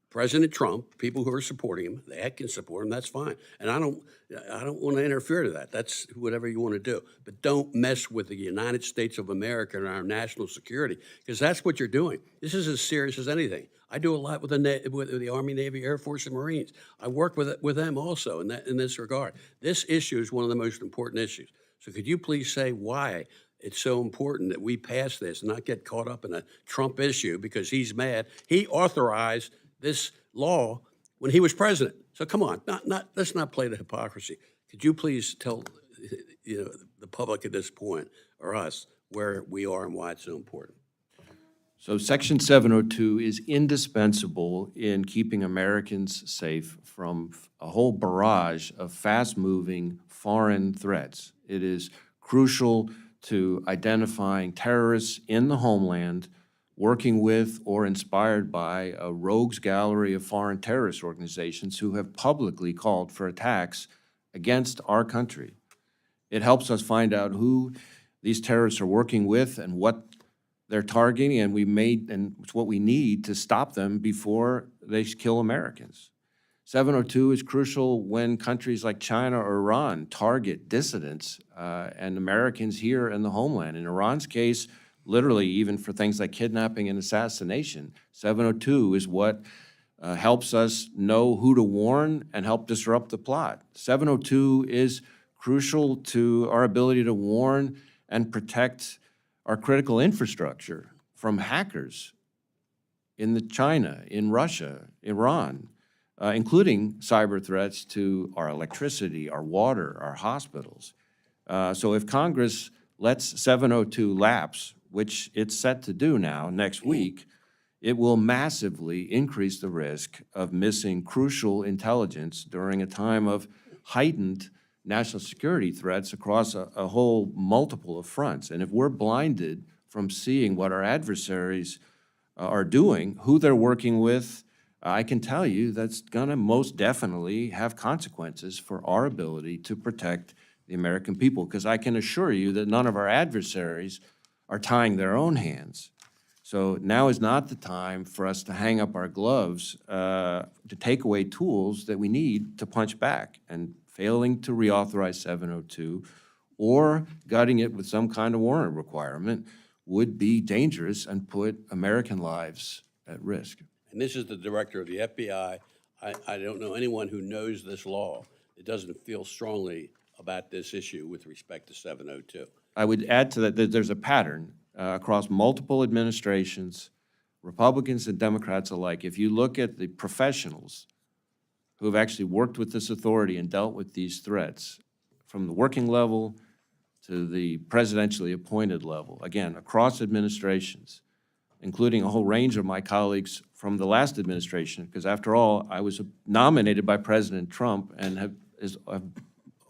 President Trump, people who are supporting him, they can support him, that's fine. And I don't want to interfere to that. That's whatever you want to do. But don't mess with the United States of America and our national security, because that's what you're doing. This is as serious as anything. I do a lot with the Army, Navy, Air Force, and Marines. I work with them also in this regard. This issue is one of the most important issues. So could you please say why it's so important that we pass this and not get caught up in a Trump issue because he's mad? He authorized this law when he was president. So come on, let's not play the hypocrisy. Could you please tell the public at this point, or us, where we are and why it's so important? So Section 702 is indispensable in keeping Americans safe from a whole barrage of fast-moving foreign threats. It is crucial to identifying terrorists in the homeland, working with or inspired by a rogues gallery of foreign terrorist organizations who have publicly called for attacks against our country. It helps us find out who these terrorists are working with and what they're targeting, and it's what we need to stop them before they kill Americans. 702 is crucial when countries like China or Iran target dissidents and Americans here in the homeland. In Iran's case, literally even for things like kidnapping and assassination, 702 is what helps us know who to warn and help disrupt the plot. 702 is crucial to our ability to warn and protect our critical infrastructure from hackers in China, in Russia, Iran, including cyber threats to our electricity, our water, our hospitals. So if Congress lets 702 lapse, which it's set to do now next week, it will massively increase the risk of missing crucial intelligence during a time of heightened national security threats across a whole multiple of fronts. And if we're blinded from seeing what our adversaries are doing, who they're working with, I can tell you that's gonna most definitely have consequences for our ability to protect the American people, because I can assure you that none of our adversaries are tying their own hands. So now is not the time for us to hang up our gloves to take away tools that we need to punch back. And failing to reauthorize 702 or gutting it with some kind of warrant requirement would be dangerous and put American lives at risk. And this is the director of the FBI. I don't know anyone who knows this law that doesn't feel strongly about this issue with respect to 702. I would add to that that there's a pattern across multiple administrations, Republicans and Democrats alike. If you look at the professionals who have actually worked with this authority and dealt with these threats, from the working level to the presidentially appointed level, again, across administrations, including a whole range of my colleagues from the last administration, because after all, I was nominated by President Trump and have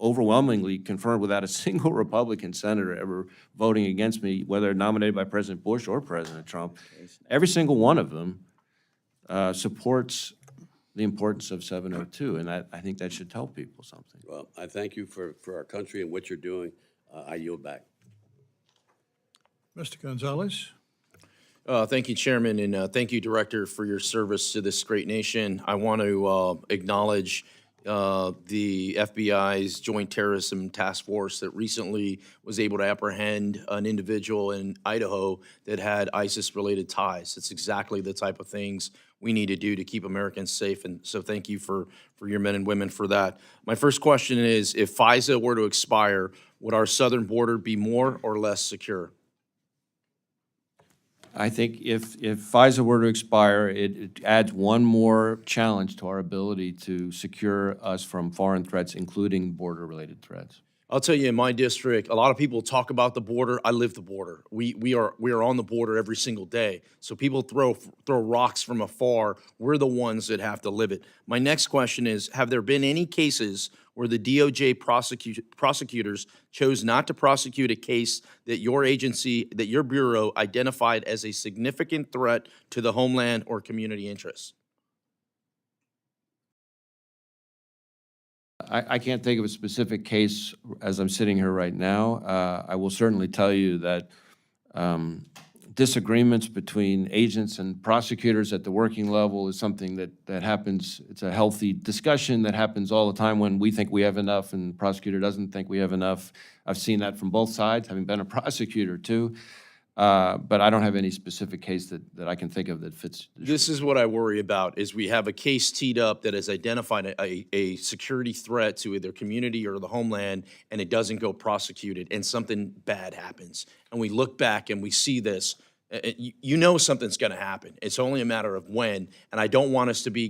overwhelmingly confirmed without a single Republican senator ever voting against me, whether nominated by President Bush or President Trump. Every single one of them supports the importance of 702, and I think that should tell people something. Well, I thank you for our country and what you're doing. I yield back. Mr. Gonzalez? Thank you, Chairman, and thank you, Director, for your service to this great nation. I want to acknowledge the FBI's Joint Terrorism Task Force that recently was able to apprehend an individual in Idaho that had ISIS-related ties. It's exactly the type of things we need to do to keep Americans safe, and so thank you for your men and women for that. My first question is, if FISA were to expire, would our southern border be more or less secure? I think if FISA were to expire, it adds one more challenge to our ability to secure us from foreign threats, including border-related threats. I'll tell you, in my district, a lot of people talk about the border. I live the border. We are on the border every single day. So people throw rocks from afar. We're the ones that have to live it. My next question is, have there been any cases where the DOJ prosecutors chose not to prosecute a case that your agency, that your bureau identified as a significant threat to the homeland or community interests? I can't think of a specific case as I'm sitting here right now. I will certainly tell you that disagreements between agents and prosecutors at the working level is something that happens. It's a healthy discussion that happens all the time when we think we have enough and the prosecutor doesn't think we have enough. I've seen that from both sides, having been a prosecutor too. But I don't have any specific case that I can think of that fits. This is what I worry about, is we have a case teed up that has identified a security threat to either community or the homeland, and it doesn't go prosecuted, and something bad happens. And we look back and we see this. You know something's going to happen. It's only a matter of when, and I don't want us to be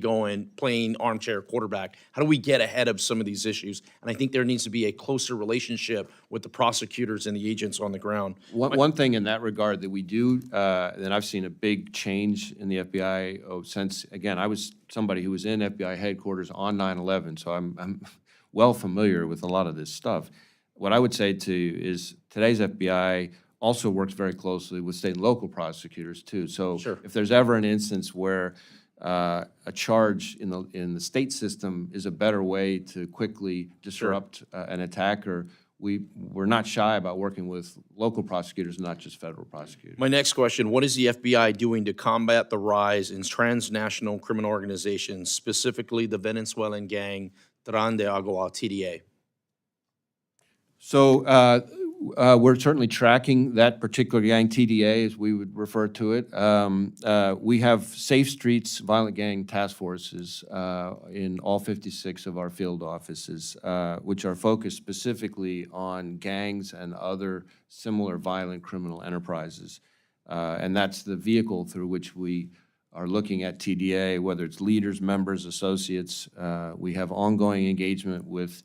playing armchair quarterback. How do we get ahead of some of these issues? And I think there needs to be a closer relationship with the prosecutors and the agents on the ground. One thing in that regard that we do, and I've seen a big change in the FBI since, again, I was somebody who was in FBI headquarters on 9/11, so I'm well familiar with a lot of this stuff. What I would say to you is today's FBI also works very closely with state and local prosecutors too. So Sure. if there's ever an instance where a charge in the state system is a better way to quickly disrupt an attacker, we're not shy about working with local prosecutors, not just federal prosecutors. My next question, what is the FBI doing to combat the rise in transnational criminal organizations, specifically the Venezuelan gang Tren de Agua, TDA? So we're certainly tracking that particular gang, TDA, as we would refer to it. We have Safe Streets Violent Gang Task Forces in all 56 of our field offices, which are focused specifically on gangs and other similar violent criminal enterprises. And that's the vehicle through which we are looking at TDA, whether it's leaders, members, associates. We have ongoing engagement with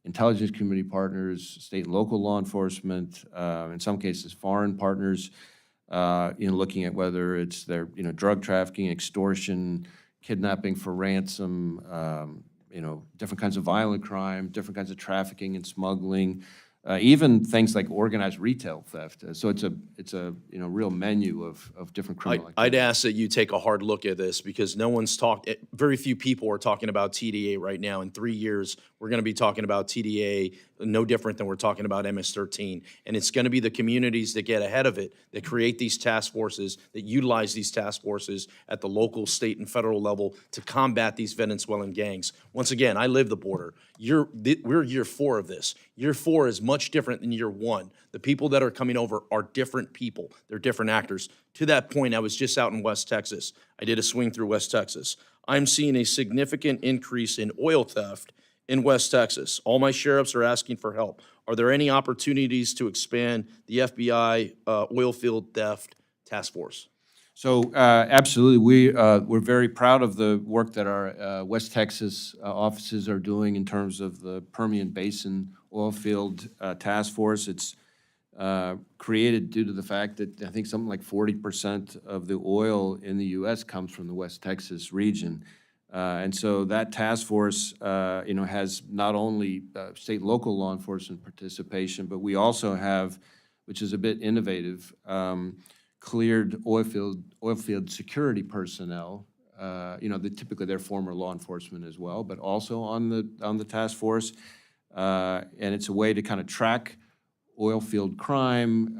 intelligence community partners, state and local law enforcement, in some cases foreign partners, looking at whether it's their drug trafficking, extortion, kidnapping for ransom, different kinds of violent crime, different kinds of trafficking and smuggling, even things like organized retail theft. So it's a real menu of different criminal I'd activities. ask that you take a hard look at this, because very few people are talking about TDA right now. In 3 years, we're going to be talking about TDA no different than we're talking about MS-13. And it's going to be the communities that get ahead of it, that create these task forces, that utilize these task forces at the local, state, and federal level to combat these Venezuelan gangs. Once again, I live the border. We're year 4 of this. Year 4 is much different than year 1. The people that are coming over are different people. They're different actors. To that point, I was just out in West Texas. I did a swing through West Texas. I'm seeing a significant increase in oil theft in West Texas. All my sheriffs are asking for help. Are there any opportunities to expand the FBI oil field theft task force? So absolutely, we're very proud of the work that our West Texas offices are doing in terms of the Permian Basin oil field task force. It's created due to the fact that I think something like 40% of the oil in the U.S. comes from the West Texas region. And so that task force, has not only state and local law enforcement participation, but we also have, which is a bit innovative, cleared oil field security personnel. Typically they're former law enforcement as well, but also on the task force. And it's a way to kind of track oil field crime,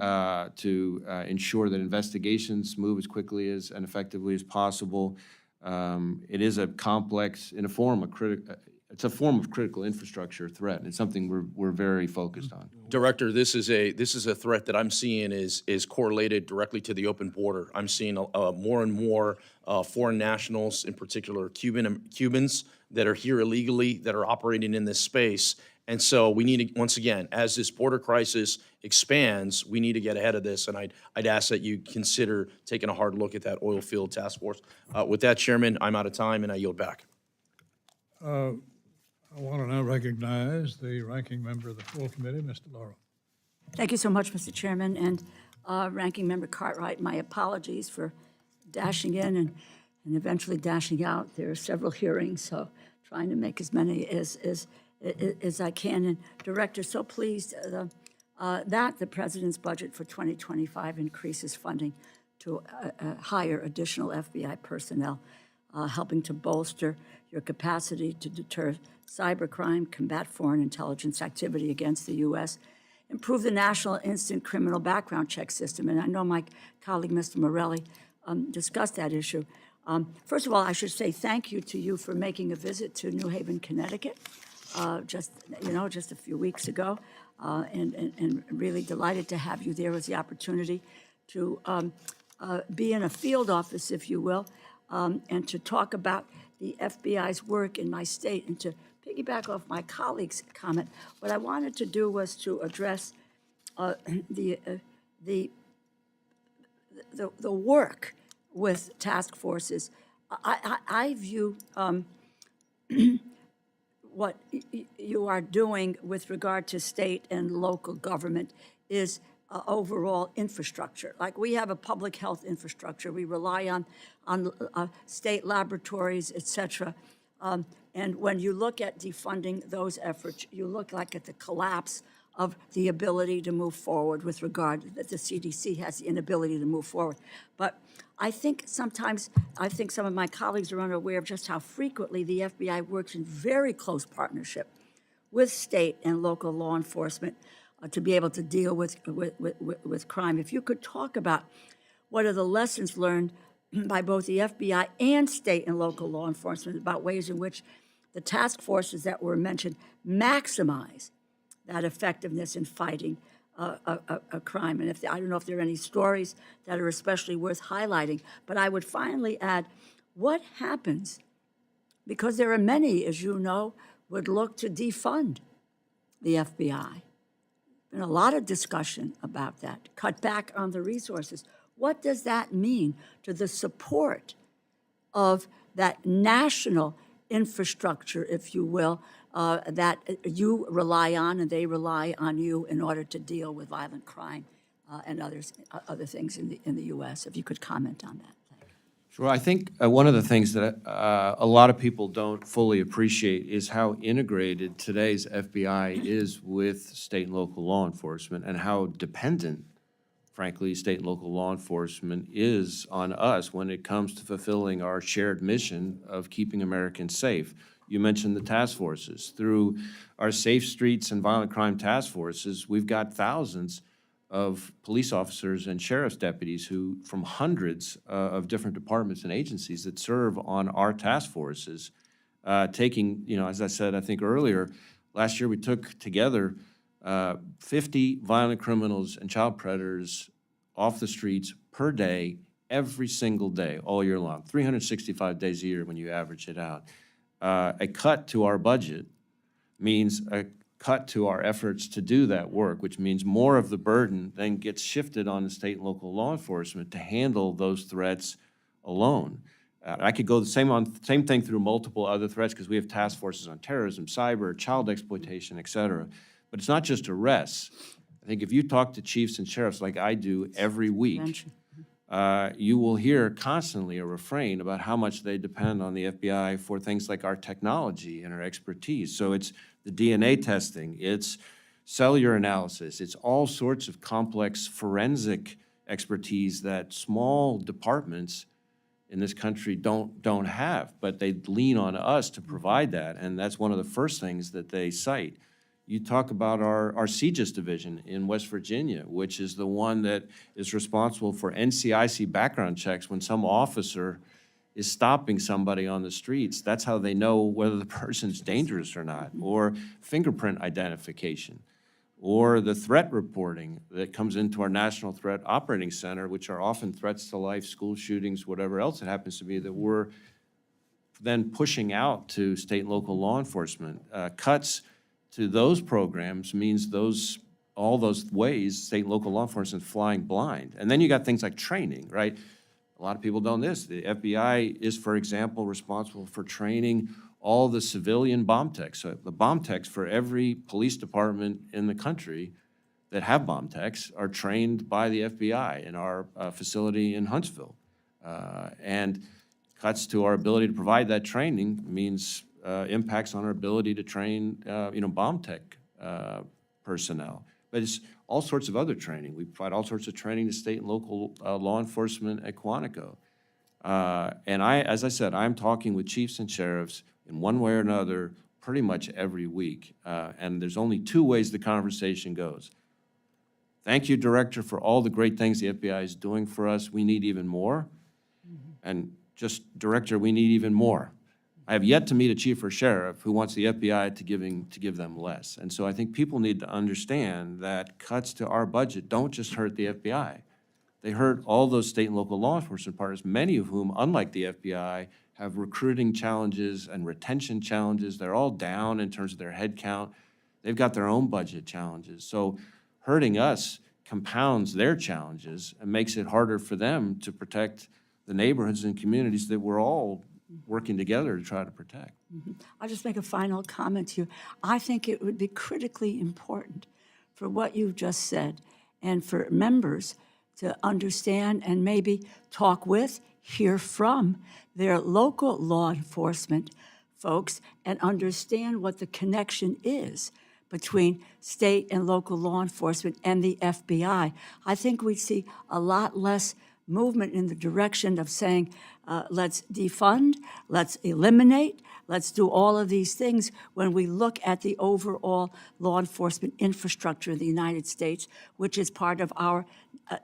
to ensure that investigations move as quickly and effectively as possible. It is a complex, it's a form of critical infrastructure threat, and it's something we're very focused on. Director, this is a threat that I'm seeing is correlated directly to the open border. I'm seeing more and more foreign nationals, in particular Cubans, that are here illegally, that are operating in this space. And so we need to, once again, as this border crisis expands, we need to get ahead of this. And I'd ask that you consider taking a hard look at that oil field task force. With that, Chairman, I'm out of time and I yield back. I want to now recognize the ranking member of the full committee, Mr. Laurel. Thank you so much, Mr. Chairman, and Ranking Member Cartwright, my apologies for dashing in and eventually dashing out. There are several hearings, so trying to make as many as I can. And Director, so pleased that the President's budget for 2025 increases funding to hire additional FBI personnel, helping to bolster your capacity to deter cybercrime, combat foreign intelligence activity against the U.S., improve the National Instant Criminal Background Check System. And I know my colleague, Mr. Morelli, discussed that issue. First of all, I should say thank you to you for making a visit to New Haven, Connecticut, just a few weeks ago, and really delighted to have you there. Was the opportunity to be in a field office, if you will, and to talk about the FBI's work in my state. And to piggyback off my colleague's comment, what I wanted to do was to address the work with task forces. I view what you are doing with regard to state and local government is overall infrastructure. Like, we have a public health infrastructure. We rely on state laboratories, et cetera. And when you look at defunding those efforts, you look like at the collapse of the ability to move forward with regard that the CDC has the inability to move forward. But I think sometimes, some of my colleagues are unaware of just how frequently the FBI works in very close partnership with state and local law enforcement to be able to deal with crime. If you could talk about what are the lessons learned by both the FBI and state and local law enforcement about ways in which the task forces that were mentioned maximize that effectiveness in fighting a crime. And I don't know if there are any stories that are especially worth highlighting, but I would finally add, what happens, because there are many, as you know, would look to defund the FBI. Been a lot of discussion about that, cut back on the resources. What does that mean to the support of that national infrastructure, if you will, that you rely on and they rely on you in order to deal with violent crime and other things in the U.S.? If you could comment on that. Sure. I think one of the things that a lot of people don't fully appreciate is how integrated today's FBI is with state and local law enforcement, and how dependent, frankly, state and local law enforcement is on us when it comes to fulfilling our shared mission of keeping Americans safe. You mentioned the task forces. Through our Safe Streets and Violent Crime Task Forces, we've got thousands of police officers and sheriff's deputies who, from hundreds of different departments and agencies that serve on our task forces, taking, as I said, I think earlier, last year we took together 50 violent criminals and child predators off the streets per day, every single day, all year long, 365 days a year when you average it out. A cut to our budget means a cut to our efforts to do that work, which means more of the burden then gets shifted on the state and local law enforcement to handle those threats alone. I could go the same thing through multiple other threats, because we have task forces on terrorism, cyber, child exploitation, et cetera. But it's not just arrests. I think if you talk to chiefs and sheriffs like I do every week, Prevention. you will hear constantly a refrain about how much they depend on the FBI for things like our technology and our expertise. So it's the DNA testing, it's cellular analysis, it's all sorts of complex forensic expertise that small departments in this country don't have, but they lean on us to provide that, and that's one of the first things that they cite. You talk about our CJIS division in West Virginia, which is the one that is responsible for NCIC background checks when some officer is stopping somebody on the streets. That's how they know whether the person's dangerous or not, or fingerprint identification, or the threat reporting that comes into our National Threat Operating Center, which are often threats to life, school shootings, whatever else it happens to be, that we're then pushing out to state and local law enforcement. Cuts to those programs means all those ways state and local law enforcement is flying blind. And then you got things like training, right? A lot of people don't know this. The FBI is, for example, responsible for training all the civilian bomb techs. So the bomb techs for every police department in the country that have bomb techs are trained by the FBI in our facility in Huntsville. And cuts to our ability to provide that training means impacts on our ability to train, bomb tech personnel. But it's all sorts of other training. We provide all sorts of training to state and local law enforcement at Quantico. And as I said, I'm talking with chiefs and sheriffs in one way or another pretty much every week. And there's only two ways the conversation goes. Thank you, Director, for all the great things the FBI is doing for us. We need even more. And just, Director, we need even more. I have yet to meet a chief or sheriff who wants the FBI to give them less. And so I think people need to understand that cuts to our budget don't just hurt the FBI. They hurt all those state and local law enforcement partners, many of whom, unlike the FBI, have recruiting challenges and retention challenges. They're all down in terms of their head count. They've got their own budget challenges. So hurting us compounds their challenges and makes it harder for them to protect the neighborhoods and communities that we're all working together to try to protect. I'll just make a final comment to you. I think it would be critically important for what you've just said and for members to understand and maybe talk with, hear from their local law enforcement folks and understand what the connection is between state and local law enforcement and the FBI. I think we'd see a lot less movement in the direction of saying, let's defund, let's eliminate, let's do all of these things when we look at the overall law enforcement infrastructure in the United States, which is part of our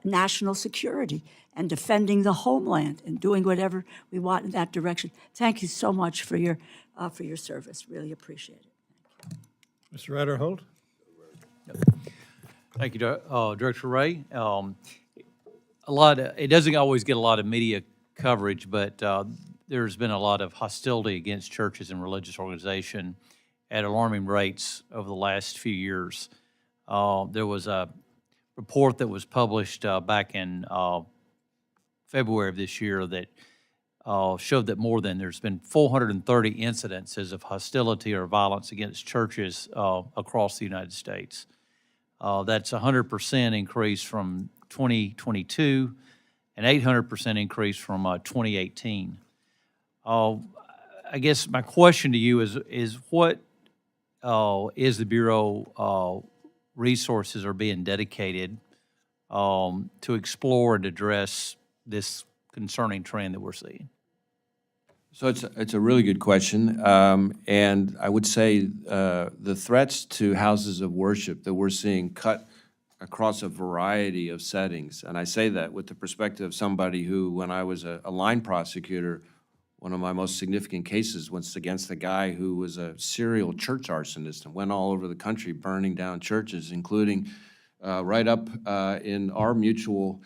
national security and defending the homeland and doing whatever we want in that direction. Thank you so much for your service. Really appreciate it. Mr. Ryder Holt? Thank you, Director Wray. It doesn't always get a lot of media coverage, but there's been a lot of hostility against churches and religious organizations at alarming rates over the last few years. There was a report that was published back in February of this year that showed that there's been 430 incidences of hostility or violence against churches across the United States. That's a 100% increase from 2022, an 800% increase from 2018. I guess my question to you is what is the Bureau resources are being dedicated to explore and address this concerning trend that we're seeing? So it's a really good question, and I would say the threats to houses of worship that we're seeing cut across a variety of settings, and I say that with the perspective of somebody who, when I was a line prosecutor, one of my most significant cases was against a guy who was a serial church arsonist and went all over the country burning down churches, including right up in our mutual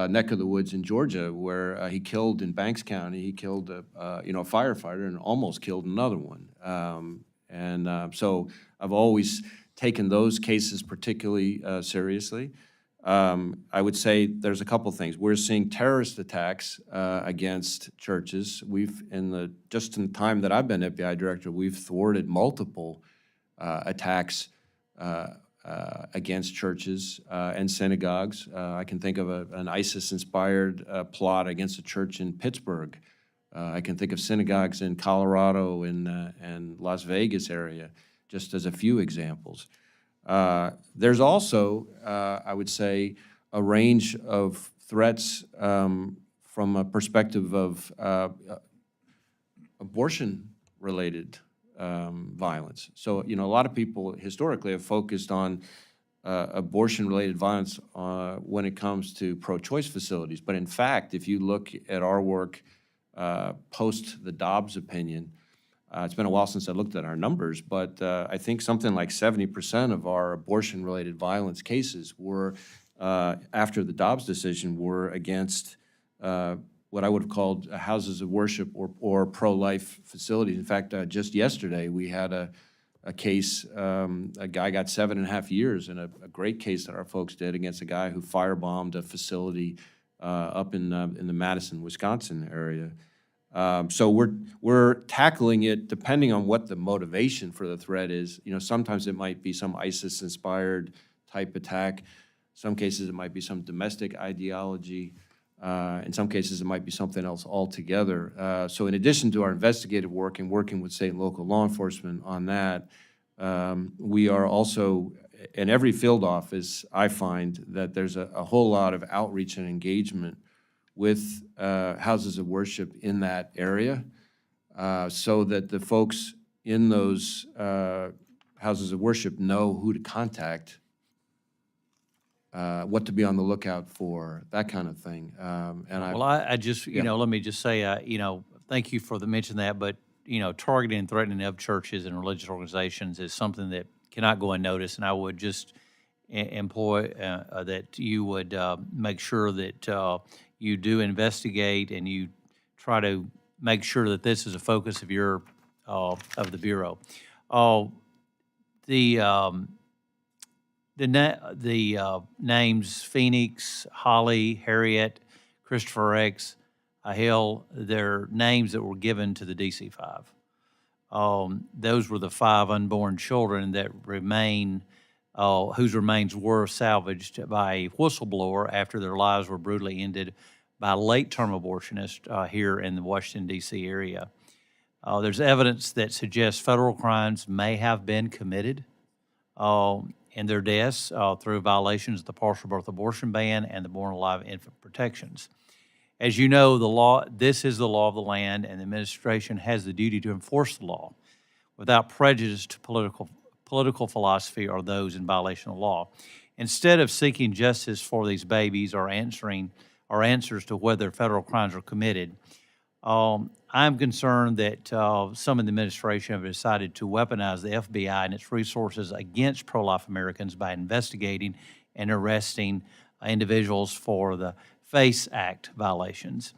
neck of the woods in Georgia, where he killed in Banks County. He killed a firefighter and almost killed another one. So I've always taken those cases particularly seriously. I would say there's a couple things. We're seeing terrorist attacks against churches. Just in the time that I've been FBI director, we've thwarted multiple attacks against churches and synagogues. I can think of an ISIS-inspired plot against a church in Pittsburgh. I can think of synagogues in Colorado and Las Vegas area, just as a few examples. There's also, I would say, a range of threats from a perspective of abortion-related violence. So, you know, a lot of people historically have focused on abortion-related violence when it comes to pro-choice facilities. But in fact, if you look at our work post the Dobbs opinion, it's been a while since I looked at our numbers, but I think something like 70% of our abortion-related violence cases were, after the Dobbs decision, were against what I would have called houses of worship or pro-life facilities. In fact, just yesterday, we had a case, a guy got 7.5 years in a great case that our folks did against a guy who firebombed a facility up in the Madison, Wisconsin area. So we're tackling it depending on what the motivation for the threat is. You know, sometimes it might be some ISIS-inspired type attack. Some cases it might be some domestic ideology. In some cases it might be something else altogether. So in addition to our investigative work and working with state and local law enforcement on that, we are also, in every field office, I find that there's a whole lot of outreach and engagement with houses of worship in that area, so that the folks in those houses of worship know who to contact, what to be on the lookout for, that kind of thing. Well, I just, you know, let me just say, you know, thank you for the mention that, but, you know, targeting and threatening of churches and religious organizations is something that cannot go unnoticed, and I would just employ that you would make sure that you do investigate and you try to make sure that this is a focus of your of the Bureau. The names Phoenix, Holly, Harriet, Christopher X, Hill, they're names that were given to the DC-5. Those were the 5 unborn children that remain, whose remains were salvaged by a whistleblower after their lives were brutally ended by late-term abortionists here in the Washington, D.C. area. There's evidence that suggests federal crimes may have been committed in their deaths through violations of the partial birth abortion ban and the born alive infant protections. As you know, this is the law of the land, and the administration has the duty to enforce the law without prejudice to political philosophy or those in violation of law. Instead of seeking justice for these babies or answers to whether federal crimes are committed, I'm concerned that some in the administration have decided to weaponize the FBI and its resources against pro-life Americans by investigating and arresting individuals for the FACE Act violations.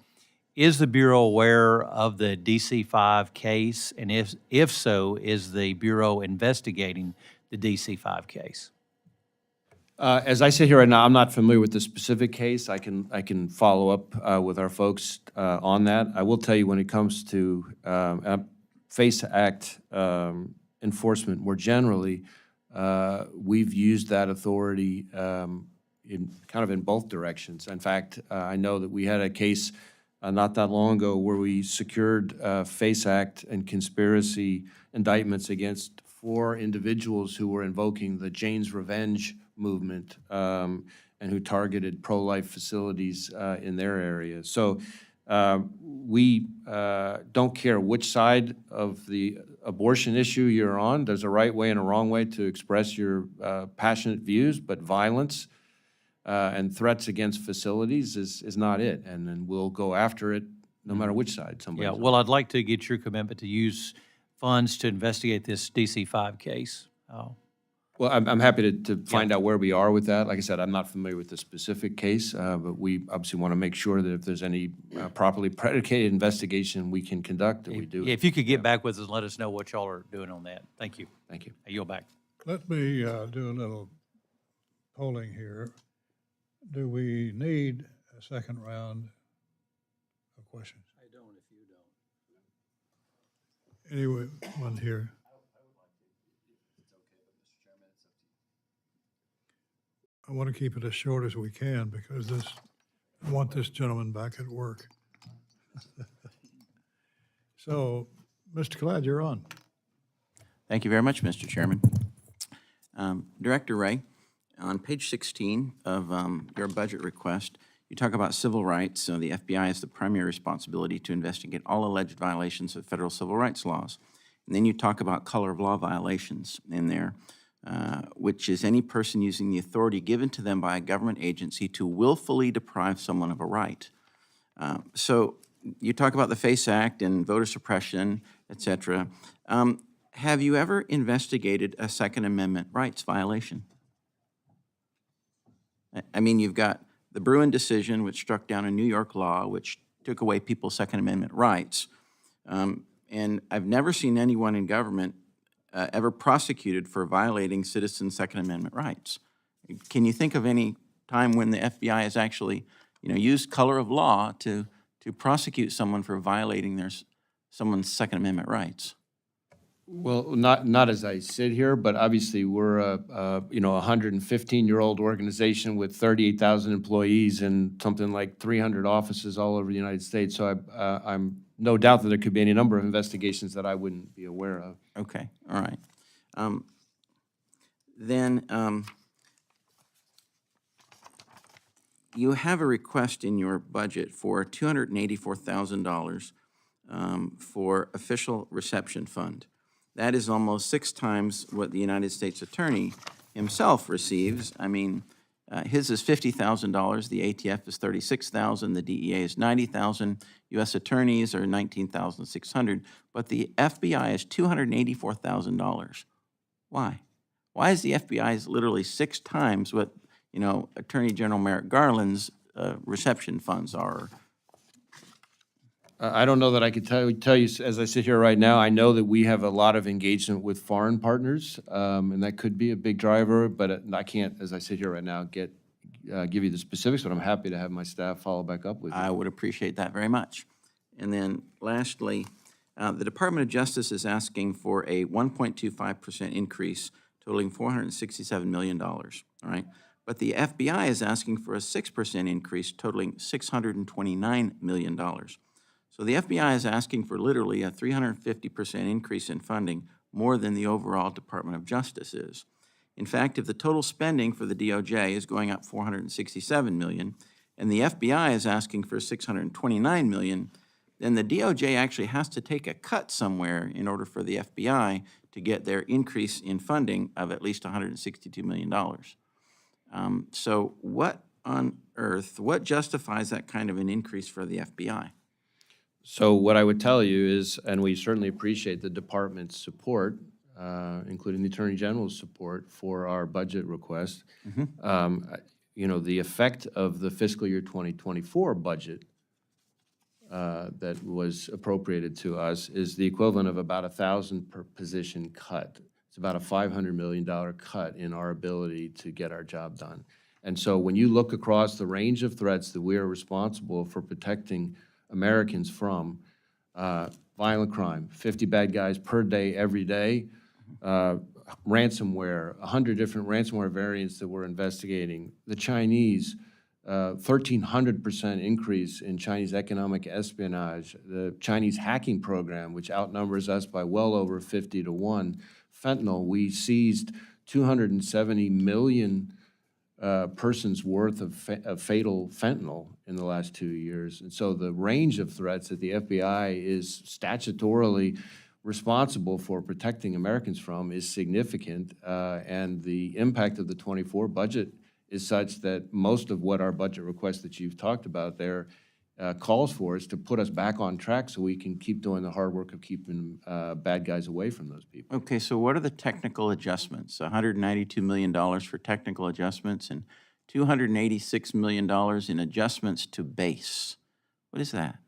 Is the Bureau aware of the DC-5 case? And if so, is the Bureau investigating the DC-5 case? As I sit here right now, I'm not familiar with the specific case. I can follow up with our folks on that. I will tell you, when it comes to FACE Act enforcement more generally, we've used that authority in both directions. In fact, I know that we had a case not that long ago where we secured FACE Act and conspiracy indictments against 4 individuals who were invoking the Jane's Revenge movement and who targeted pro-life facilities in their area. So we don't care which side of the abortion issue you're on. There's a right way and a wrong way to express your passionate views, but violence and threats against facilities is not it. And then we'll go after it no matter which side somebody's on. Well, I'd like to get your commitment to use funds to investigate this DC-5 case. Well, I'm happy to find out where we are with that. Like I said, I'm not familiar with the specific case, but we obviously want to make sure that if there's any properly predicated investigation we can conduct, that we do. If you could get back with us and let us know what y'all are doing on that. Thank you. Thank you. I yield back. Let me do a little polling here. Do we need a second round of questions? I don't if you don't. Anyone here? I want to keep it as short as we can because I want this gentleman back at work. So, Mr. Collette, you're on. Thank you very much, Mr. Chairman. Director Wray, on page 16 of your budget request, you talk about civil rights. So the FBI has the primary responsibility to investigate all alleged violations of federal civil rights laws. And then you talk about color of law violations in there, which is any person using the authority given to them by a government agency to willfully deprive someone of a right. So you talk about the FISA Act and voter suppression, et cetera. Have you ever investigated a Second Amendment rights violation? I mean, you've got the Bruin decision, which struck down a New York law, which took away people's Second Amendment rights. And I've never seen anyone in government ever prosecuted for violating citizens' Second Amendment rights. Can you think of any time when the FBI has actually, used color of law to prosecute someone for violating someone's Second Amendment rights? Well, not as I sit here, but obviously we're a 115-year-old organization with 38,000 employees and something like 300 offices all over the United States. So I'm no doubt that there could be any number of investigations that I wouldn't be aware of. Okay, all right. Then you have a request in your budget for $284,000 for official reception fund. That is almost 6 times what the United States Attorney himself receives. I mean, his is $50,000, the ATF is $36,000, the DEA is $90,000, U.S. attorneys are $19,600, but the FBI is $284,000. Why? Why is the FBI literally 6 times what, Attorney General Merrick Garland's reception funds are? I don't know that I could tell you, as I sit here right now, I know that we have a lot of engagement with foreign partners, and that could be a big driver, but I can't, as I sit here right now, give you the specifics, but I'm happy to have my staff follow back up with you. I would appreciate that very much. And then lastly, the Department of Justice is asking for a 1.25% increase totaling $467 million, all right? But the FBI is asking for a 6% increase totaling $629 million. So the FBI is asking for literally a 350% increase in funding, more than the overall Department of Justice is. In fact, if the total spending for the DOJ is going up $467 million, and the FBI is asking for $629 million, then the DOJ actually has to take a cut somewhere in order for the FBI to get their increase in funding of at least $162 million. So what on earth, what justifies that kind of an increase for the FBI? So what I would tell you is, and we certainly appreciate the department's support, including the Attorney General's support for our budget request. The effect of the fiscal year 2024 budget that was appropriated to us is the equivalent of about 1,000 per position cut. It's about a $500 million cut in our ability to get our job done. And so when you look across the range of threats that we are responsible for protecting Americans from, violent crime, 50 bad guys per day, every day, ransomware, 100 different ransomware variants that we're investigating, the Chinese, 1,300% increase in Chinese economic espionage, the Chinese hacking program, which outnumbers us by well over 50 to 1, fentanyl, we seized 270 million persons worth of fatal fentanyl in the last 2 years. And so the range of threats that the FBI is statutorily responsible for protecting Americans from is significant, and the impact of the 24 budget is such that most of what our budget request that you've talked about there calls for is to put us back on track so we can keep doing the hard work of keeping bad guys away from those people. Okay, so what are the technical adjustments? $192 million for technical adjustments and $286 million in adjustments to base. What is that?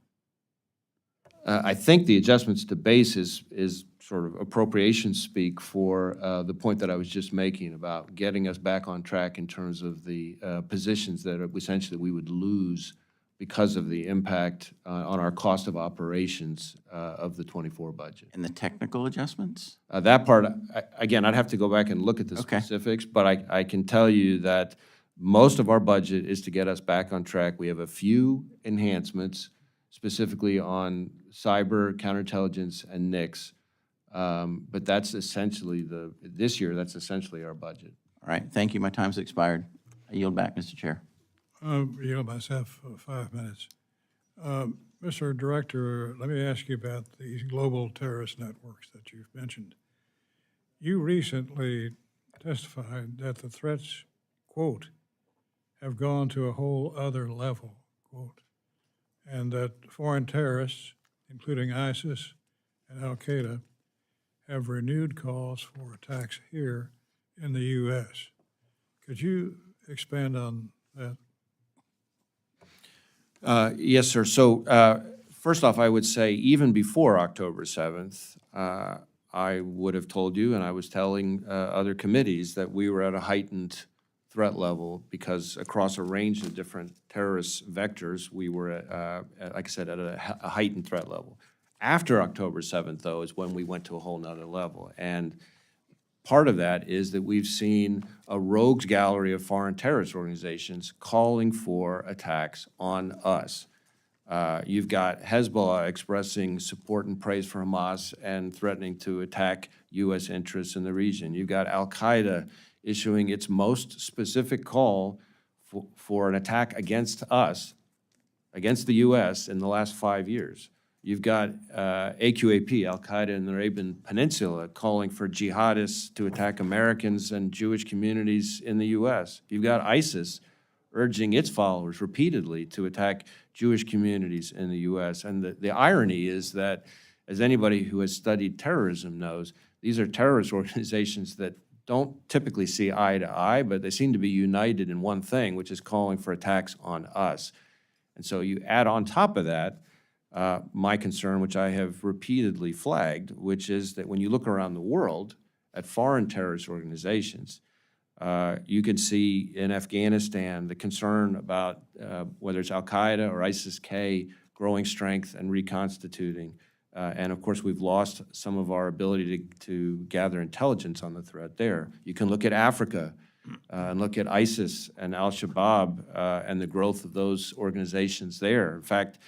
I think the adjustments to base is sort of appropriation speak for the point that I was just making about getting us back on track in terms of the positions that are essentially we would lose because of the impact on our cost of operations of the 24 budget. And the technical adjustments? That part, again, I'd have to go back and look at the specifics, but I can tell you that Most of our budget is to get us back on track. We have a few enhancements, specifically on cyber, counterintelligence, and NICS. But that's essentially this year, that's essentially our budget. All right, thank you. My time's expired. I yield back, Mr. Chair. Yield myself 5 minutes. Mr. Director, let me ask you about these global terrorist networks that you've mentioned. You recently testified that the threats, quote, have gone to a whole other level, quote, and that foreign terrorists, including ISIS and Al-Qaeda, have renewed calls for attacks here in the U.S. Could you expand on that? Yes, sir. So first off, I would say even before October 7th, I would have told you, and I was telling other committees, that we were at a heightened threat level because across a range of different terrorist vectors, we were, like I said, at a heightened threat level. After October 7th, though, is when we went to a whole nother level. And part of that is that we've seen a rogues gallery of foreign terrorist organizations calling for attacks on us. You've got Hezbollah expressing support and praise for Hamas and threatening to attack U.S. interests in the region. You've got Al-Qaeda issuing its most specific call for an attack against us, against the U.S. in the last 5 years. You've got AQAP, Al-Qaeda in the Arabian Peninsula, calling for jihadists to attack Americans and Jewish communities in the U.S. You've got ISIS urging its followers repeatedly to attack Jewish communities in the U.S. And the irony is that, as anybody who has studied terrorism knows, these are terrorist organizations that don't typically see eye to eye, but they seem to be united in one thing, which is calling for attacks on us. And so you add on top of that my concern, which I have repeatedly flagged, which is that when you look around the world at foreign terrorist organizations, you can see in Afghanistan the concern about whether it's Al-Qaeda or ISIS-K growing strength and reconstituting. And of course, we've lost some of our ability to gather intelligence on the threat there. You can look at Africa and look at ISIS and Al-Shabaab and the growth of those organizations there. In fact,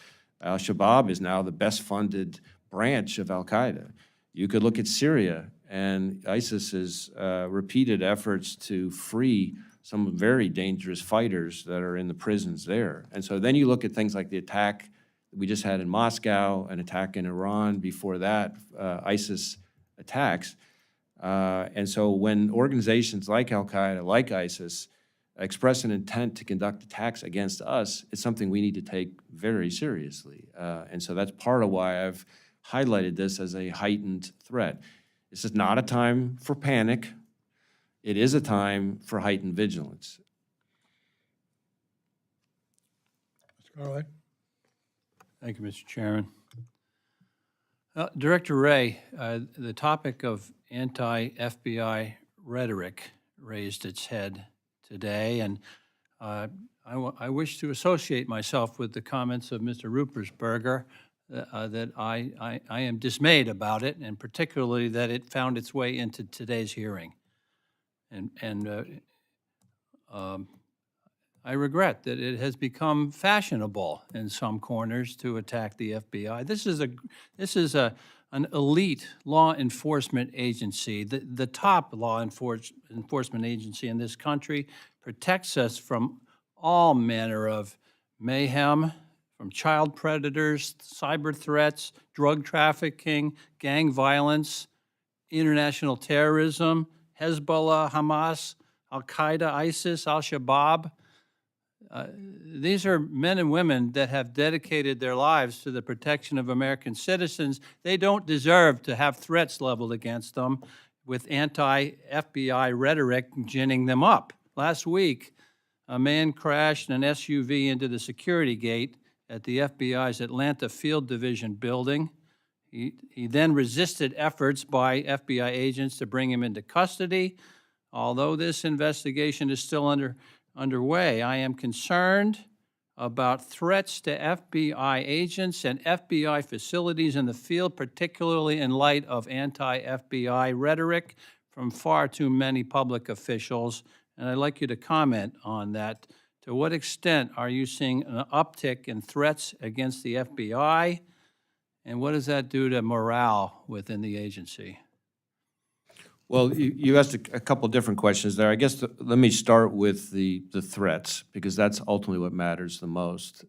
Al-Shabaab is now the best funded branch of Al-Qaeda. You could look at Syria and ISIS's repeated efforts to free some very dangerous fighters that are in the prisons there. And so then you look at things like the attack we just had in Moscow, an attack in Iran, before that, ISIS attacks. And so when organizations like Al-Qaeda, like ISIS, express an intent to conduct attacks against us, it's something we need to take very seriously. And so that's part of why I've highlighted this as a heightened threat. This is not a time for panic. It is a time for heightened vigilance. Mr. Garland? Thank you, Mr. Chairman. Director Wray, the topic of anti-FBI rhetoric raised its head today, and I wish to associate myself with the comments of Mr. Ruppersberger that I am dismayed about it, and particularly that it found its way into today's hearing. And I regret that it has become fashionable in some corners to attack the FBI. This is an elite law enforcement agency. The top law enforcement agency in this country protects us from all manner of mayhem, from child predators, cyber threats, drug trafficking, gang violence, international terrorism, Hezbollah, Hamas, Al-Qaeda, ISIS, Al-Shabaab. These are men and women that have dedicated their lives to the protection of American citizens. They don't deserve to have threats leveled against them with anti-FBI rhetoric ginning them up. Last week, a man crashed an SUV into the security gate at the FBI's Atlanta Field Division building. He then resisted efforts by FBI agents to bring him into custody. Although this investigation is still underway, I am concerned about threats to FBI agents and FBI facilities in the field, particularly in light of anti-FBI rhetoric from far too many public officials and I'd like you to comment on that. To what extent are you seeing an uptick in threats against the FBI, and what does that do to morale within the agency? Well, you asked a couple different questions there. I guess let me start with the threats, because that's ultimately what matters the most.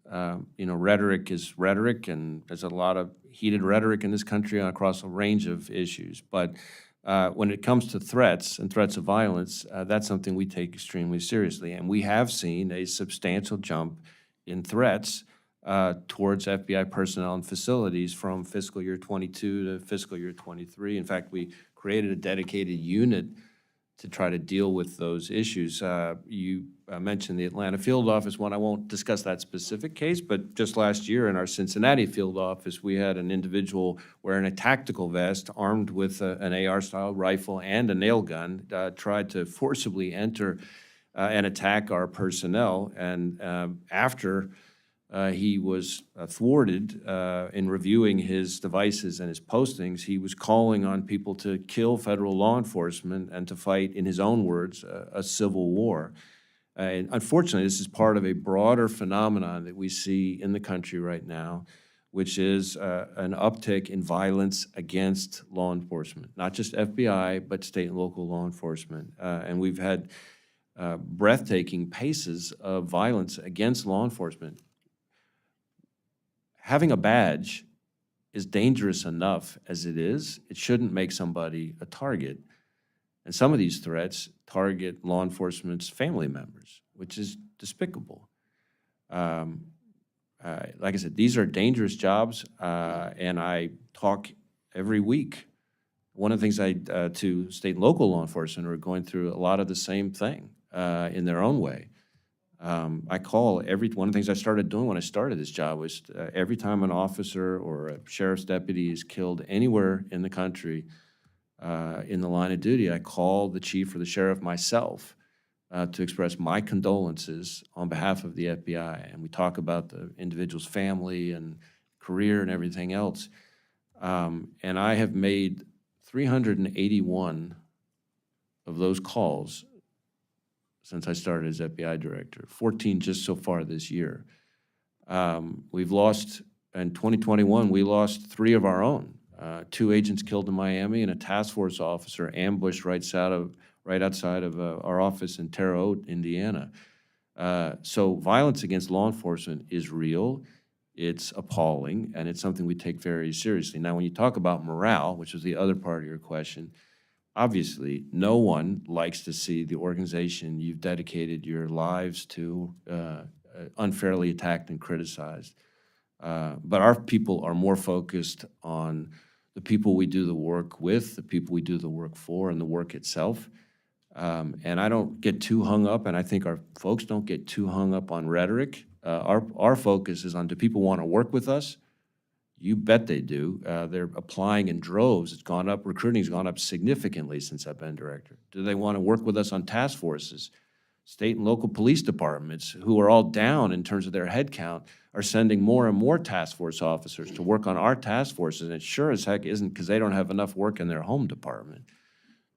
Rhetoric is rhetoric, and there's a lot of heated rhetoric in this country across a range of issues. But when it comes to threats and threats of violence, that's something we take extremely seriously. And we have seen a substantial jump in threats towards FBI personnel and facilities from fiscal year 22 to fiscal year 23. In fact, we created a dedicated unit to try to deal with those issues. You mentioned the Atlanta field office one. I won't discuss that specific case, but just last year in our Cincinnati field office, we had an individual wearing a tactical vest, armed with an AR-style rifle and a nail gun, tried to forcibly enter and attack our personnel. And after he was thwarted in reviewing his devices and his postings, he was calling on people to kill federal law enforcement and to fight, in his own words, a civil war. And unfortunately, this is part of a broader phenomenon that we see in the country right now, which is an uptick in violence against law enforcement, not just FBI, but state and local law enforcement. And we've had breathtaking paces of violence against law enforcement. Having a badge is dangerous enough as it is. It shouldn't make somebody a target. And some of these threats target law enforcement's family members, which is despicable. Like I said, these are dangerous jobs, and I talk every week. One of the things to state and local law enforcement who are going through a lot of the same thing in their own way. I call one of the things I started doing when I started this job was every time an officer or a sheriff's deputy is killed anywhere in the country in the line of duty, I call the chief or the sheriff myself to express my condolences on behalf of the FBI. And we talk about the individual's family and career and everything else. And I have made 381 of those calls since I started as FBI director, 14 just so far this year. We've lost, in 2021, we lost 3 of our own. 2 agents killed in Miami and a task force officer ambushed right outside of our office in Terre Haute, Indiana. So violence against law enforcement is real, it's appalling, and it's something we take very seriously. Now, when you talk about morale, which was the other part of your question, obviously, no one likes to see the organization you've dedicated your lives to unfairly attacked and criticized. But our people are more focused on the people we do the work with, the people we do the work for, and the work itself. And I don't get too hung up, and I think our folks don't get too hung up on rhetoric. Our focus is on, do people want to work with us? You bet they do. They're applying in droves. It's gone up. Recruiting's gone up significantly since I've been director. Do they want to work with us on task forces? State and local police departments, who are all down in terms of their head count, are sending more and more task force officers to work on our task forces, and it sure as heck isn't because they don't have enough work in their home department.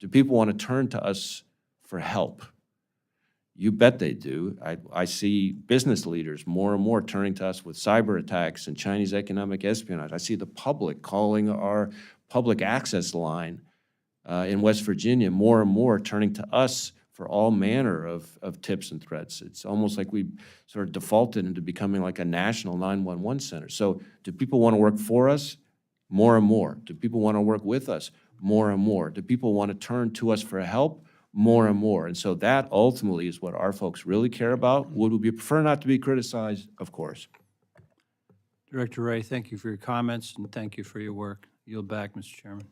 Do people want to turn to us for help? You bet they do. I see business leaders more and more turning to us with cyber attacks and Chinese economic espionage. I see the public calling our public access line in West Virginia more and more turning to us for all manner of tips and threats. It's almost like we sort of defaulted into becoming like a national 911 center. So do people want to work for us? More and more. Do people want to work with us? More and more. Do people want to turn to us for help? More and more. And so that ultimately is what our folks really care about. Would we prefer not to be criticized? Of course. Director Wray, thank you for your comments and thank you for your work. Yield back, Mr. Chairman.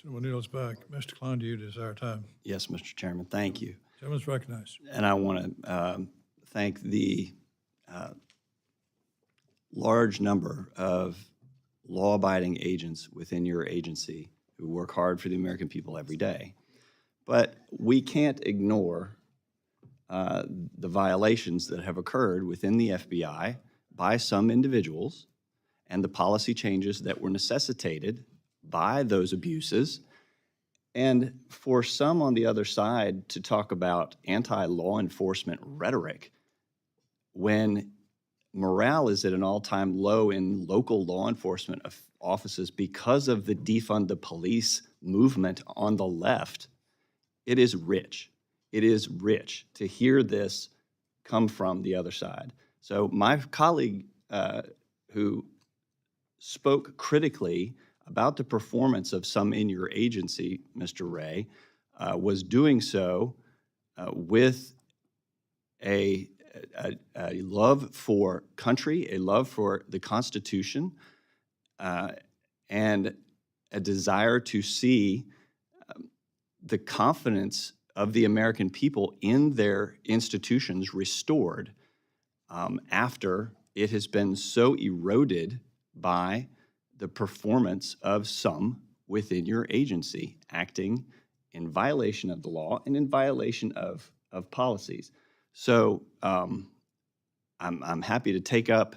Gentleman yields back. Mr. Klein, do you desire time? Yes, Mr. Chairman, thank you. Gentleman's recognized. And I want to thank the large number of law-abiding agents within your agency who work hard for the American people every day. But we can't ignore the violations that have occurred within the FBI by some individuals and the policy changes that were necessitated by those abuses And for some on the other side to talk about anti-law enforcement rhetoric when morale is at an all-time low in local law enforcement offices because of the defund the police movement on the left, it is rich. It is rich to hear this come from the other side. So my colleague who spoke critically about the performance of some in your agency, Mr. Wray, was doing so with a love for country, a love for the Constitution, and a desire to see the confidence of the American people in their institutions restored after it has been so eroded by the performance of some within your agency acting in violation of the law and in violation of policies. So I'm happy to take up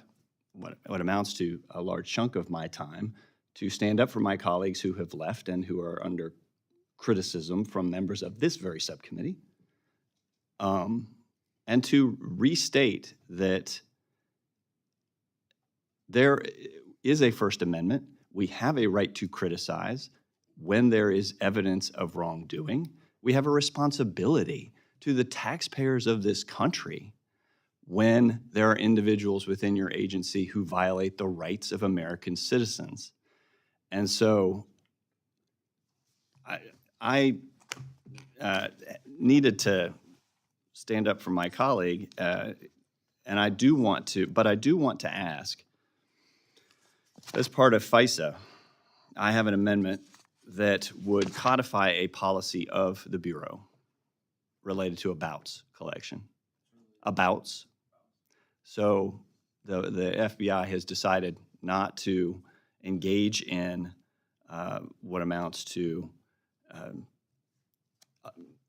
what amounts to a large chunk of my time to stand up for my colleagues who have left and who are under criticism from members of this very subcommittee, and to restate that there is a First Amendment. We have a right to criticize when there is evidence of wrongdoing. We have a responsibility to the taxpayers of this country when there are individuals within your agency who violate the rights of American citizens. And so I needed to stand up for my colleague, and I do want to ask, as part of FISA, I have an amendment that would codify a policy of the Bureau related to abouts collection. Abouts. So the FBI has decided not to engage in what amounts to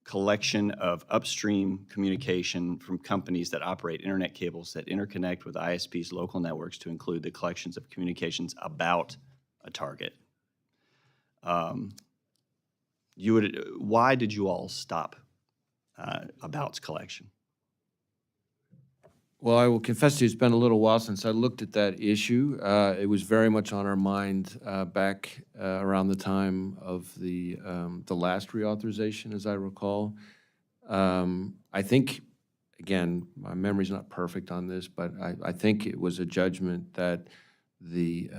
collection of upstream communication from companies that operate internet cables that interconnect with ISPs' local networks to include the collections of communications about a target. Why did you all stop abouts collection? Well, I will confess to you, it's been a little while since I looked at that issue. It was very much on our mind back around the time of the last reauthorization, as I recall. I think, again, my memory's not perfect on this, but I think it was a judgment that the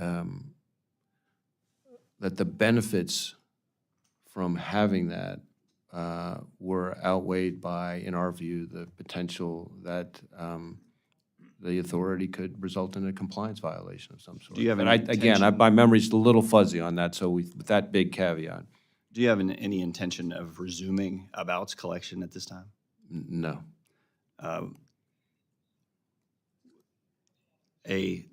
benefits from having that were outweighed by, in our view, the potential that the authority could result in a compliance violation of some sort. Do you have And any intention- my memory's a little fuzzy on that, so with that big caveat, Do you have any intention of resuming abouts collection at this time? no. A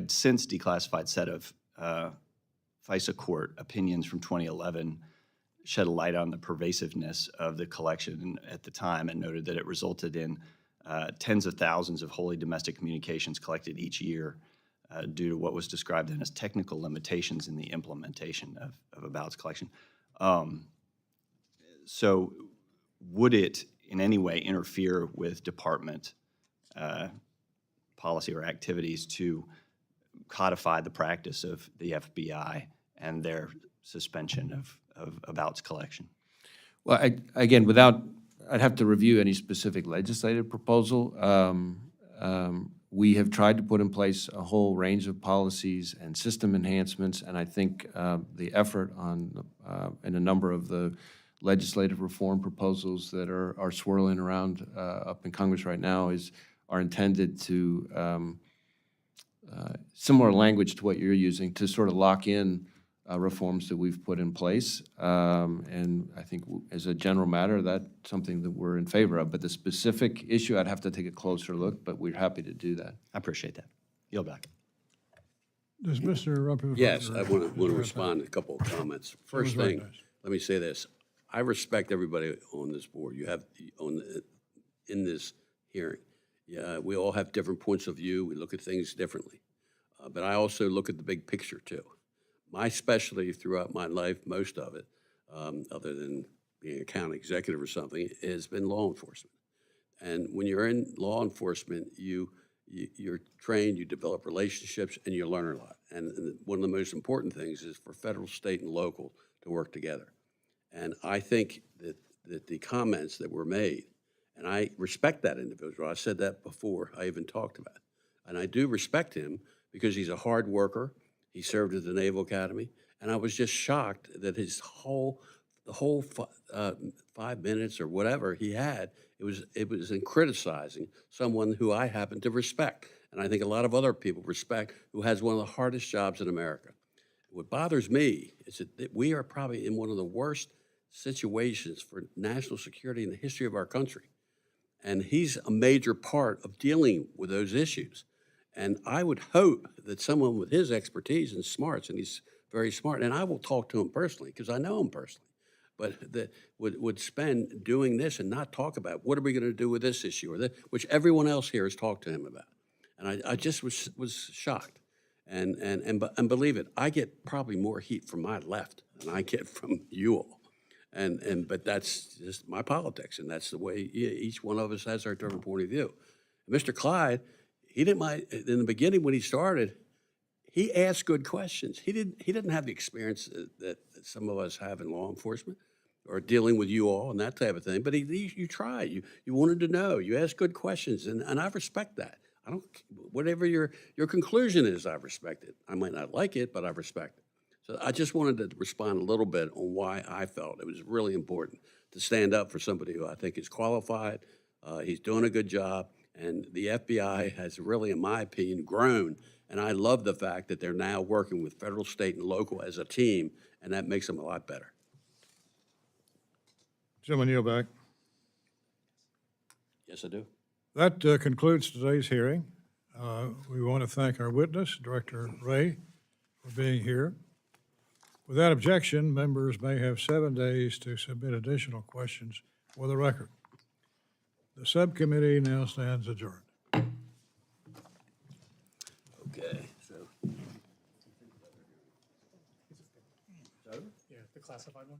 since declassified set of FISA court opinions from 2011 shed a light on the pervasiveness of the collection at the time and noted that it resulted in tens of thousands of wholly domestic communications collected each year due to what was described then as technical limitations in the implementation of abouts collection. So would it in any way interfere with department policy or activities to codify the practice of the FBI and their suspension of abouts collection? Well, again, I'd have to review any specific legislative proposal. We have tried to put in place a whole range of policies and system enhancements, and I think the effort in a number of the legislative reform proposals that are swirling around up in Congress right now are intended to similar language to what you're using to sort of lock in reforms that we've put in place. And I think as a general matter, that's something that we're in favor of. But the specific issue, I'd have to take a closer look, but we're happy to do that. I appreciate that. Yield back. Does Mr. Rumpel? Yes, I want to respond to a couple of comments. First very thing, nice. let me say this. I respect everybody on this board. You have in this hearing. Yeah, we all have different points of view. We look at things differently. But I also look at the big picture too. My specialty throughout my life, most of it, other than being a county executive or something, has been law enforcement. And when you're in law enforcement, you're trained, you develop relationships, and you learn a lot. And one of the most important things is for federal, state, and local to work together. And I think that the comments that were made, and I respect that individual. I said that before I even talked about it. And I do respect him because he's a hard worker. He served at the Naval Academy. And I was just shocked that the whole 5 minutes or whatever he had, it was in criticizing someone who I happen to respect. And I think a lot of other people respect, who has one of the hardest jobs in America. What bothers me is that we are probably in one of the worst situations for national security in the history of our country. And he's a major part of dealing with those issues. And I would hope that someone with his expertise and smarts, and he's very smart, and I will talk to him personally because I know him personally, but that would spend doing this and not talk about what are we going to do with this issue or that, which everyone else here has talked to him about. And I just was shocked. And believe it, I get probably more heat from my left than I get from you all. But that's just my politics, and that's the way each one of us has our different point of view. Mr. Clyde, he didn't mind in the beginning when he started. He asked good questions. He didn't have the experience that some of us have in law enforcement or dealing with you all and that type of thing. But you tried. You wanted to know. You asked good questions, and I respect that. I don't, whatever your conclusion is, I respect it. I might not like it, but I respect it. So I just wanted to respond a little bit on why I felt it was really important to stand up for somebody who I think is qualified. He's doing a good job, and the FBI has really, in my opinion, grown. And I love the fact that they're now working with federal, state, and local as a team, and that makes them a lot better. Gentleman, yield back. Yes, I do. That concludes today's hearing. We want to thank our witness, Director Wray, for being here. Without objection, members may have 7 days to submit additional questions for the record. The subcommittee now stands adjourned. Okay, so. Yeah, the classified one.